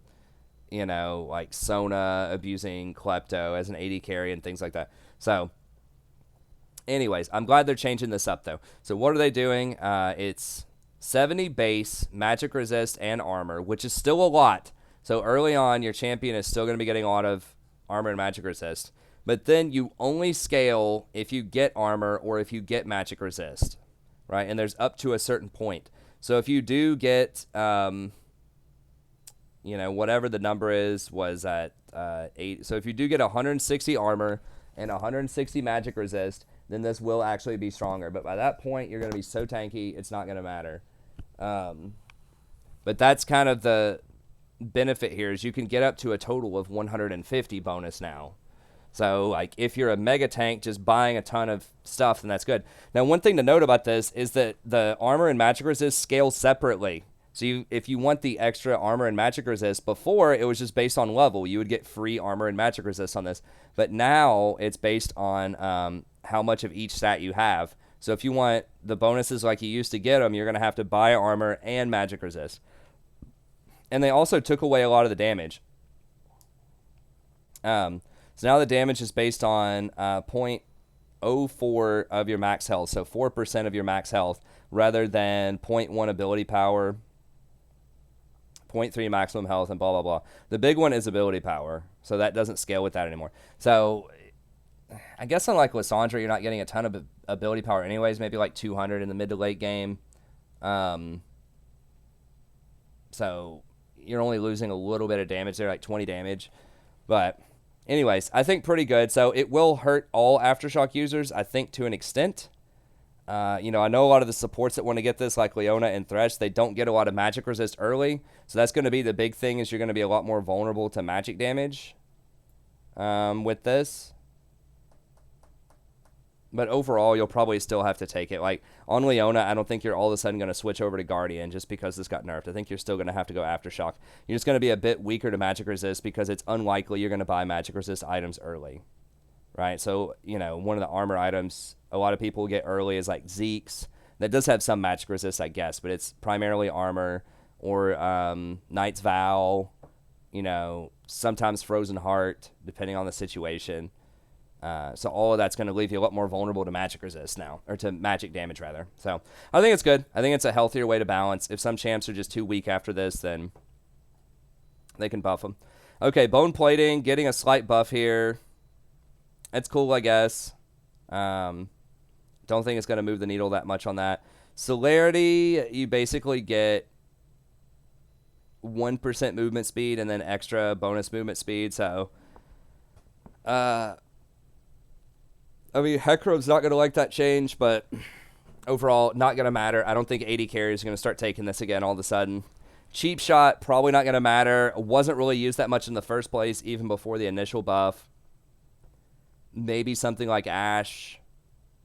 you know, like Sona abusing Klepto as an AD carry and things like that. So anyways, I'm glad they're changing this up though. So what are they doing? It's 70 base, magic resist, and armor, which is still a lot. So early on, your champion is still going to be getting a lot of armor and magic resist. But then you only scale if you get armor or if you get magic resist, right? And there's up to a certain point. So if you do get, you know, whatever the number is, was at 8. So if you do get 160 armor and 160 magic resist, then this will actually be stronger. But by that point, you're going to be so tanky, it's not going to matter. But that's kind of the benefit here, is you can get up to a total of 150 bonus now. So, like, if you're a mega tank just buying a ton of stuff, then that's good. Now, one thing to note about this is that the armor and magic resist scale separately. So if you want the extra armor and magic resist, before it was just based on level, you would get free armor and magic resist on this. But now it's based on how much of each stat you have. So if you want the bonuses like you used to get them, you're going to have to buy armor and magic resist. And they also took away a lot of the damage. So now the damage is based on 0.04 of your max health, so 4% of your max health, rather than 0.1 ability power, 0.3 maximum health, and blah, blah, blah. The big one is ability power, so that doesn't scale with that anymore. So I guess unlike Lissandra, you're not getting a ton of ability power anyways, maybe like 200 in the mid to late game. So you're only losing a little bit of damage there, like 20 damage. But anyways, I think pretty good. So it will hurt all Aftershock users, I think, to an extent. You know, I know a lot of the supports that want to get this, like Leona and Thresh, they don't get a lot of magic resist early. So that's going to be the big thing, is you're going to be a lot more vulnerable to magic damage with this. But overall, you'll probably still have to take it. Like, on Leona, I don't think you're all of a sudden going to switch over to Guardian just because this got nerfed. I think you're still going to have to go Aftershock. You're just going to be a bit weaker to magic resist because it's unlikely you're going to buy magic resist items early. Right? So, you know, one of the armor items a lot of people get early is like Zeke's. That does have some magic resist, I guess, but it's primarily armor, or Knight's Vow, you know, sometimes Frozen Heart, depending on the situation. So all of that's going to leave you a lot more vulnerable to magic resist now, or to magic damage rather. So I think it's good. I think it's a healthier way to balance. If some champs are just too weak after this, then they can buff them. Okay, bone plating, getting a slight buff here. That's cool, I guess. Don't think it's going to move the needle that much on that. Celerity, you basically get 1% movement speed and then extra bonus movement speed. So, I mean, Hecarim's not going to like that change, but overall, not going to matter. I don't think AD carry is going to start taking this again all of a sudden. Cheap shot, probably not going to matter. Wasn't really used that much in the first place, even before the initial buff. Maybe something like Ashe.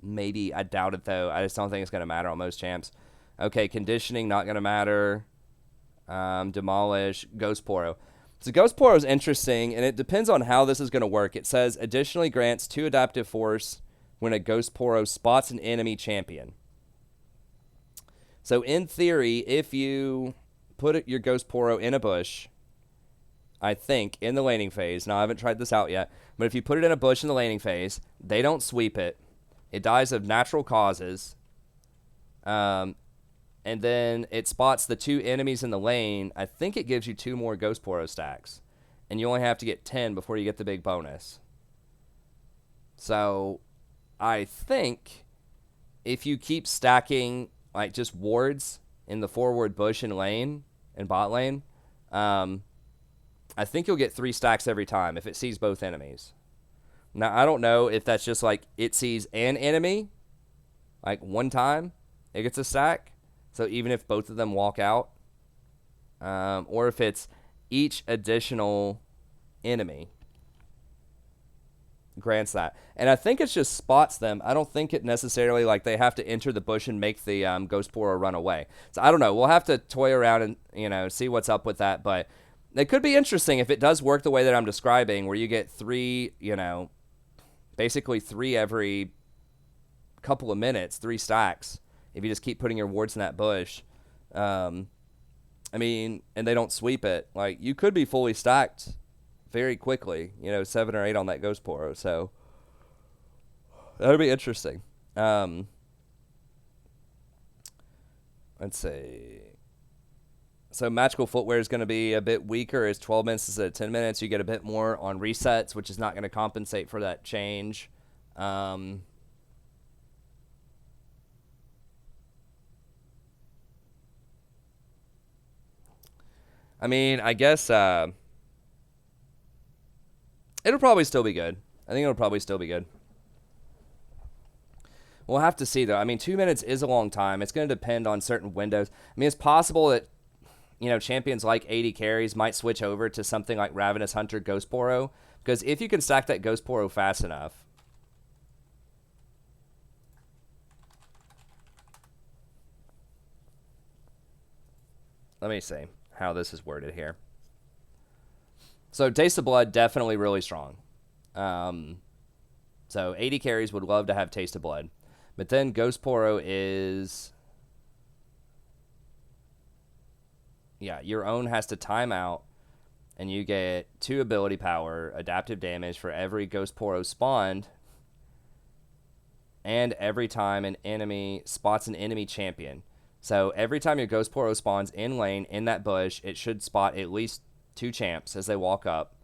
Maybe. I doubt it, though. I just don't think it's going to matter on most champs. Okay, conditioning, not going to matter. Demolish, Ghost Poro. So Ghost Poro is interesting, and it depends on how this is going to work. It says, additionally grants 2 adaptive force when a Ghost Poro spots an enemy champion. So in theory, if you put your Ghost Poro in a bush, I think, in the laning phase, now I haven't tried this out yet, but if you put it in a bush in the laning phase, they don't sweep it. It dies of natural causes. And then it spots the 2 enemies in the lane. I think it gives you 2 more Ghost Poro stacks. And you only have to get 10 before you get the big bonus. So I think if you keep stacking like just wards in the forward bush and lane and bot lane, I think you'll get 3 stacks every time if it sees both enemies. Now, I don't know if that's just like it sees an enemy, like one time, it gets a stack. So even if both of them walk out, or if it's each additional enemy grants that. And I think it just spots them. I don't think it necessarily like they have to enter the bush and make the Ghost Poro run away. So I don't know. We'll have to toy around and, see what's up with that. But it could be interesting if it does work the way that I'm describing, where you get 3, basically 3 every couple of minutes, 3 stacks. If you just keep putting your wards in that bush, and they don't sweep it, like, you could be fully stacked very quickly, 7 or 8 on that Ghost Poro, so that would be interesting. Let's see. So Magical Footwear is going to be a bit weaker. It's 12 minutes instead of 10 minutes. You get a bit more on resets, which is not going to compensate for that change. I guess it'll probably still be good. I think it'll probably still be good. We'll have to see, though. 2 minutes is a long time. It's going to depend on certain windows. It's possible that, champions like 80 carries might switch over to something like Ravenous Hunter Ghost Poro, because if you can stack that Ghost Poro fast enough, let me see how this is worded here. So Taste of Blood, definitely really strong. So 80 carries would love to have Taste of Blood. But then Ghost Poro is... yeah, your own has to time out, and you get 2 ability power, adaptive damage for every Ghost Poro spawned, and every time an enemy spots an enemy champion. So every time your Ghost Poro spawns in lane, in that bush, it should spot at least 2 champs as they walk up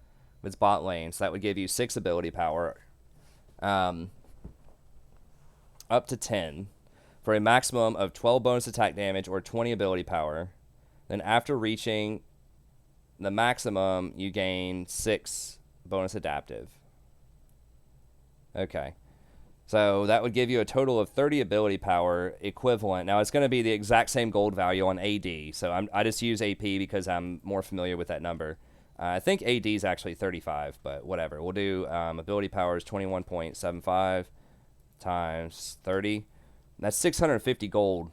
with bot lane. So that would give you 6 ability power, up to 10, for a maximum of 12 bonus attack damage or 20 ability power. Then after reaching the maximum, you gain 6 bonus adaptive. Okay. So that would give you a total of 30 ability power equivalent. Now, it's going to be the exact same gold value on AD. So I just use AP because I'm more familiar with that number. I think AD is actually 35, but whatever. We'll do ability power is 21.75 times 30. That's 650 gold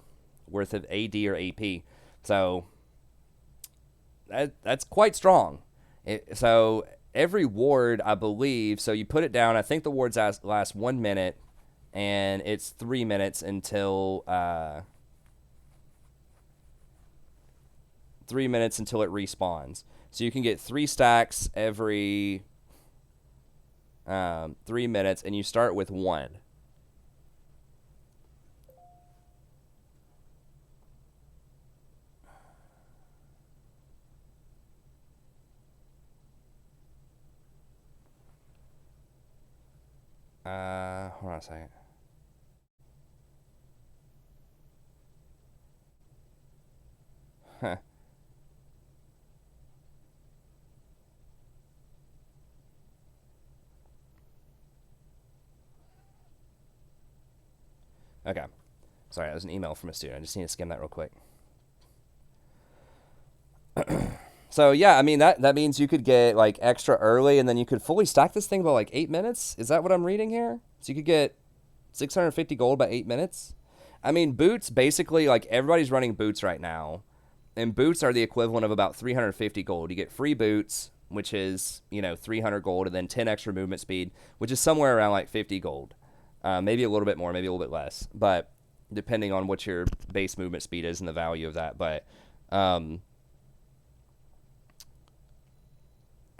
worth of AD or AP. So that's quite strong. So every ward, I believe, so you put it down. I think the wards last 1 minute. And it's 3 minutes until 3 minutes until it respawns. So you can get 3 stacks every 3 minutes, and you start with 1. Hold on a second. Huh. Okay. Sorry, that was an email from a student. I just need to skim that real quick. So, yeah, that means you could get, like, extra early, and then you could fully stack this thing by, like, 8 minutes? Is that what I'm reading here? So you could get 650 gold by 8 minutes? I mean, boots, basically, like, everybody's running boots right now. And boots are the equivalent of about 350 gold. You get free boots, which is, 300 gold, and then 10 extra movement speed, which is somewhere around, like, 50 gold. Maybe a little bit more, maybe a little bit less. But depending on what your base movement speed is and the value of that. But I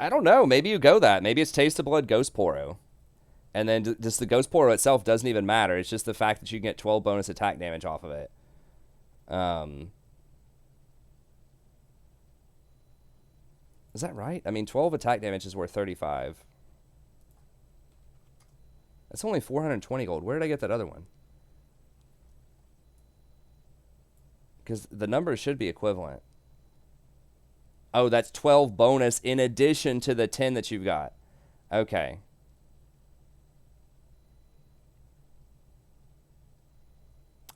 don't know. Maybe you go that. Maybe it's Taste of Blood Ghost Poro. And then just the Ghost Poro itself doesn't even matter. It's just the fact that you can get 12 bonus attack damage off of it. Is that right? I mean, 12 attack damage is worth 35. That's only 420 gold. Where did I get that other one? Because the numbers should be equivalent. Oh, that's 12 bonus in addition to the 10 that you've got. Okay.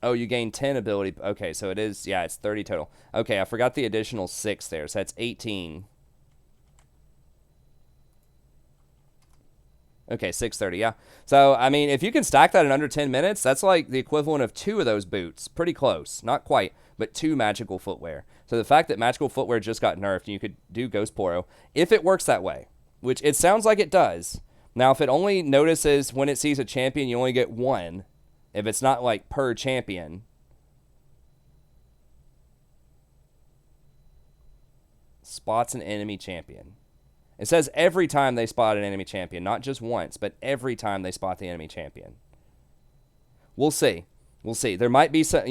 Oh, you gain 10 ability. Okay, so it is, yeah, it's 30 total. Okay, I forgot the additional 6 there, so that's 18. Okay, 630, yeah. So, I mean, if you can stack that in under 10 minutes, that's like the equivalent of 2 of those boots. Pretty close. Not quite, but 2 magical footwear. So the fact that magical footwear just got nerfed and you could do Ghost Poro, if it works that way, which it sounds like it does. Now, if it only notices when it sees a champion, you only get 1. If it's not like per champion. Spots an enemy champion. It says every time they spot an enemy champion. Not just once, but every time they spot the enemy champion. We'll see. We'll see. There might be some,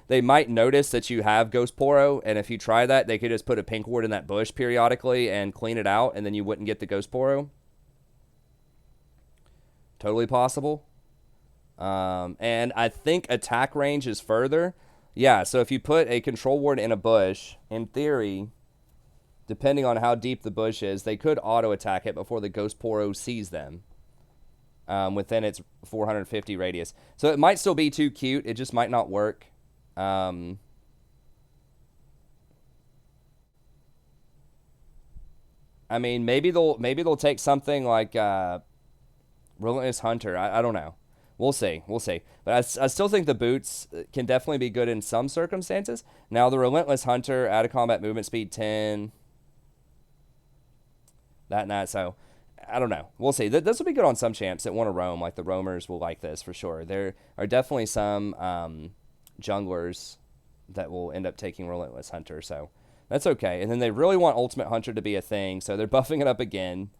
they might notice that you have Ghost Poro, and if you try that, they could just put a pink ward in that bush periodically and clean it out, and then you wouldn't get the Ghost Poro. Totally possible. And I think attack range is further. Yeah, so if you put a control ward in a bush, in theory, depending on how deep the bush is, they could auto-attack it before the Ghost Poro sees them within its 450 radius. So it might still be too cute. It just might not work. I mean, maybe they'll take something like Relentless Hunter. I don't know. We'll see. We'll see. But I still think the boots can definitely be good in some circumstances. Now, the Relentless Hunter, out of combat movement speed 10. That and that. So, I don't know. We'll see. This will be good on some champs that want to roam. Like, the roamers will like this for sure. There are definitely some junglers that will end up taking Relentless Hunter. So, that's okay. And then they really want Ultimate Hunter to be a thing. So, they're buffing it up again.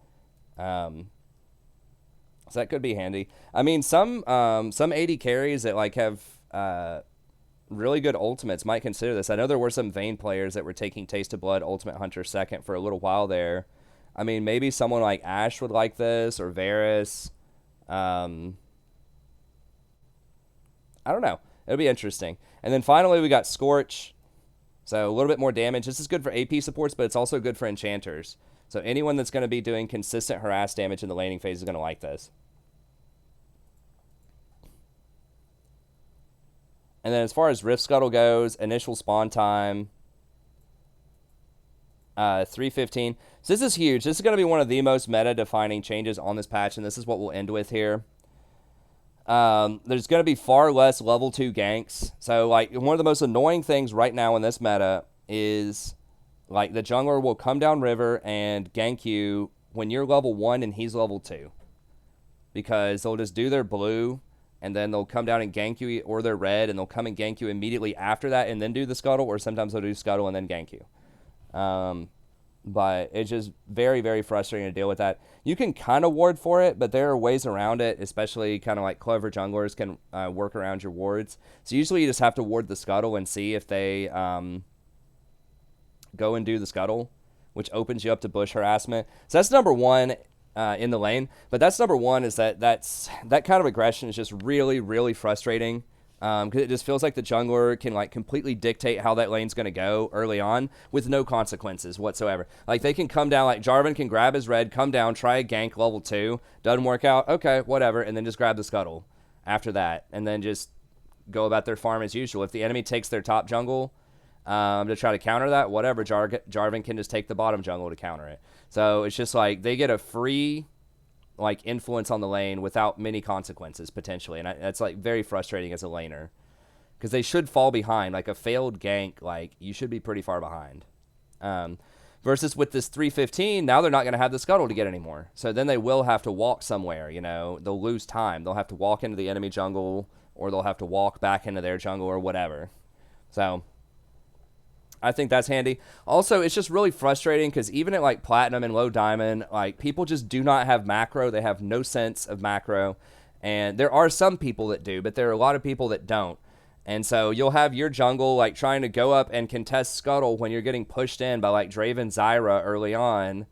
So that could be handy. I mean, some AD carries that like have really good ultimates might consider this. I know there were some Vayne players that were taking Taste of Blood Ultimate Hunter second for a little while there. I mean, maybe someone like Ashe would like this, or Varus. I don't know. It'll be interesting. And then finally we got Scorch. So a little bit more damage. This is good for AP supports, but it's also good for enchanters. So anyone that's going to be doing consistent harass damage in the laning phase is going to like this. And then as far as Rift Scuttle goes, initial spawn time, 3:15. So this is huge. This is going to be one of the most meta-defining changes on this patch, and this is what we'll end with here. There's going to be far less level 2 ganks. So, like, one of the most annoying things right now in this meta is, like, the jungler will come down river and gank you when you're level 1 and he's level 2. Because they'll just do their blue, and then they'll come down and gank you, or their red, and they'll come and gank you immediately after that and then do the scuttle, or sometimes they'll do scuttle and then gank you. But it's just very, very frustrating to deal with that. You can kind of ward for it, but there are ways around it, especially kind of like clever junglers can work around your wards. So usually you just have to ward the scuttle and see if they go and do the scuttle, which opens you up to bush harassment. So that's number one in the lane. But that's number one, is that kind of aggression is just really, really frustrating. Because it just feels like the jungler can like completely dictate how that lane's going to go early on with no consequences whatsoever. Like they can come down, like Jarvan can grab his red, come down, try a gank level 2, doesn't work out, okay, whatever, and then just grab the scuttle after that, and then just go about their farm as usual. If the enemy takes their top jungle to try to counter that, whatever, Jarvan can just take the bottom jungle to counter it. So it's just like they get a free like influence on the lane without many consequences potentially, and that's like very frustrating as a laner. because they should fall behind. Like a failed gank, like you should be pretty far behind. Versus with this 315, now they're not going to have the Scuttle to get anymore. So then they will have to walk somewhere, you know. They'll lose time. They'll have to walk into the enemy jungle, or they'll have to walk back into their jungle or whatever. So I think that's handy. Also, it's just really frustrating because even at like Platinum and Low Diamond, like people just do not have macro. They have no sense of macro. And there are some people that do, but there are a lot of people that don't. And so you'll have your jungle like trying to go up and contest Scuttle when you're getting pushed in by like Draven Zyra early on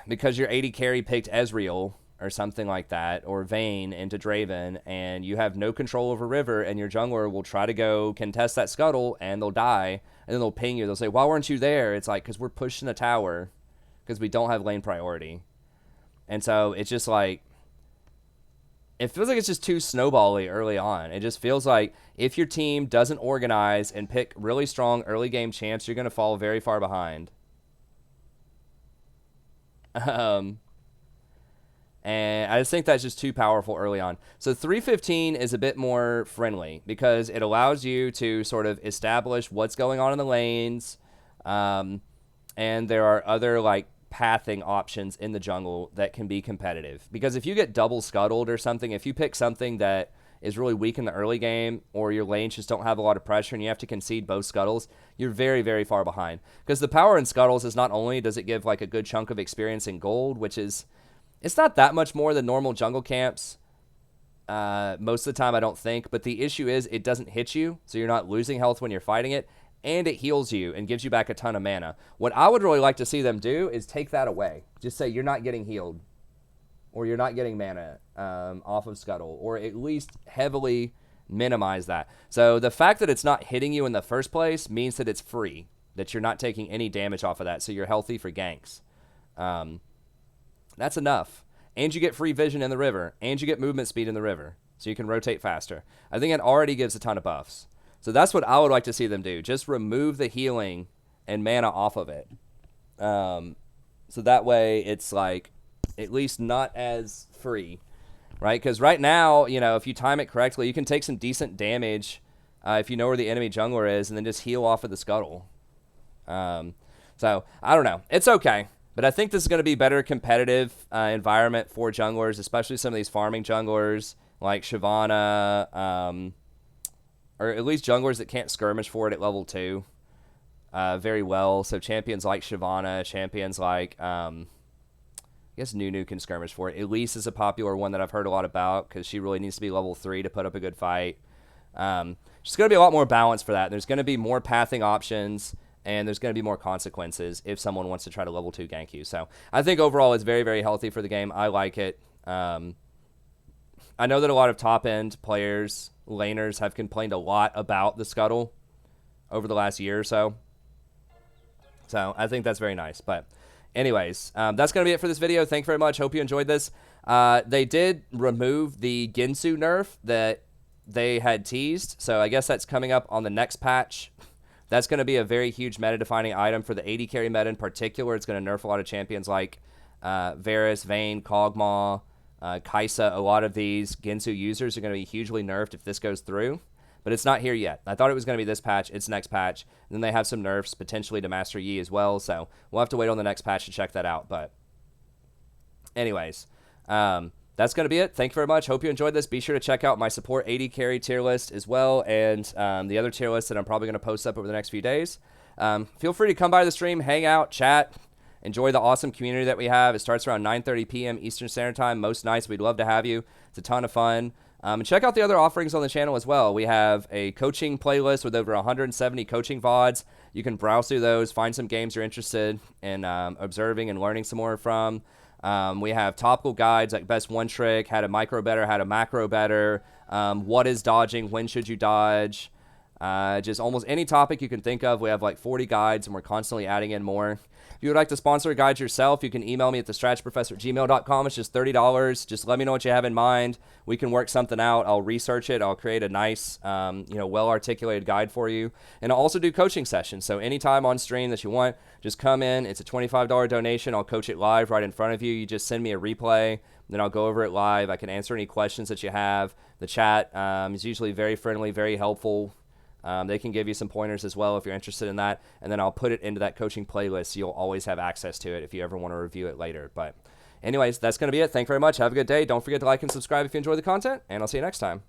because your AD carry picked Ezreal or something like that, or Vayne into Draven, and you have no control over River, and your jungler will try to go contest that Scuttle, and they'll die, and then they'll ping you. They'll say, why weren't you there? It's like, because we're pushing the tower because we don't have lane priority. And so it's just like, it feels like it's just too snowbally early on. It just feels like if your team doesn't organize and pick really strong early game champs, you're going to fall very far behind. And I just think that's just too powerful early on. So 315 is a bit more friendly because it allows you to sort of establish what's going on in the lanes. And there are other like pathing options in the jungle that can be competitive, because if you get double scuttled or something, if you pick something that is really weak in the early game, or your lanes just don't have a lot of pressure and you have to concede both scuttles, you're very, very far behind. Because the power in scuttles is not only does it give like a good chunk of experience in gold, which is, it's not that much more than normal jungle camps most of the time, I don't think, but the issue is it doesn't hit you, so you're not losing health when you're fighting it, and it heals you and gives you back a ton of mana. What I would really like to see them do is take that away. Just say you're not getting healed, or you're not getting mana off of Scuttle, or at least heavily minimize that. So the fact that it's not hitting you in the first place means that it's free, that you're not taking any damage off of that, so you're healthy for ganks. That's enough. And you get free vision in the river, and you get movement speed in the river, so you can rotate faster. I think it already gives a ton of buffs. So that's what I would like to see them do. Just remove the healing and mana off of it. So that way it's like at least not as free, right? Because right now, you know, if you time it correctly, you can take some decent damage if you know where the enemy jungler is, and then just heal off of the Scuttle. So I don't know. It's okay. But I think this is going to be better competitive environment for junglers, especially some of these farming junglers like Shyvana, or at least junglers that can't skirmish for it at level 2 very well. So champions like Shyvana, champions like, I guess Nunu can skirmish for it. Elise is a popular one that I've heard a lot about because she really needs to be level 3 to put up a good fight. There's going to be a lot more balance for that. There's going to be more pathing options, and there's going to be more consequences if someone wants to try to level 2 gank you. So I think overall it's very, very healthy for the game. I like it. I know that a lot of top-end players, laners, have complained a lot about the Scuttle over the last year or so. So I think that's very nice. But anyways, that's going to be it for this video. Thank you very much. Hope you enjoyed this. They did remove the Ginsu nerf that they had teased. So I guess that's coming up on the next patch. That's going to be a very huge meta-defining item for the AD carry meta in particular. It's going to nerf a lot of champions like Varus, Vayne, Kog'Maw, Kai'Sa. A lot of these Ginsu users are going to be hugely nerfed if this goes through. But it's not here yet. I thought it was going to be this patch. It's next patch. And then they have some nerfs potentially to Master Yi as well. So we'll have to wait on the next patch to check that out. But anyways, that's going to be it. Thank you very much. Hope you enjoyed this. Be sure to check out my support AD carry tier list as well, and the other tier list that I'm probably going to post up over the next few days. Feel free to come by the stream, hang out, chat, enjoy the awesome community that we have. It starts around 9:30 p.m. Eastern Standard Time. Most nights, we'd love to have you. It's a ton of fun. And check out the other offerings on the channel as well. We have a coaching playlist with over 170 coaching VODs. You can browse through those, find some games you're interested in observing and learning some more from. We have topical guides like best one trick, how to micro better, how to macro better, what is dodging, when should you dodge, Just almost any topic you can think of. We have like 40 guides, and we're constantly adding in more. If you would like to sponsor a guide yourself, you can email me at thestrategyprofessor@gmail.com. It's just $30. Just let me know what you have in mind. We can work something out. I'll research it. I'll create a nice, well-articulated guide for you. And I'll also do coaching sessions. So anytime on stream that you want, just come in. It's a $25 donation. I'll coach it live right in front of you. You just send me a replay. Then I'll go over it live. I can answer any questions that you have. The chat is usually very friendly, very helpful. They can give you some pointers as well if you're interested in that. And then I'll put it into that coaching playlist, so you'll always have access to it if you ever want to review it later. But anyways, that's going to be it. Thank you very much. Have a good day. Don't forget to like and subscribe if you enjoy the content, and I'll see you next time.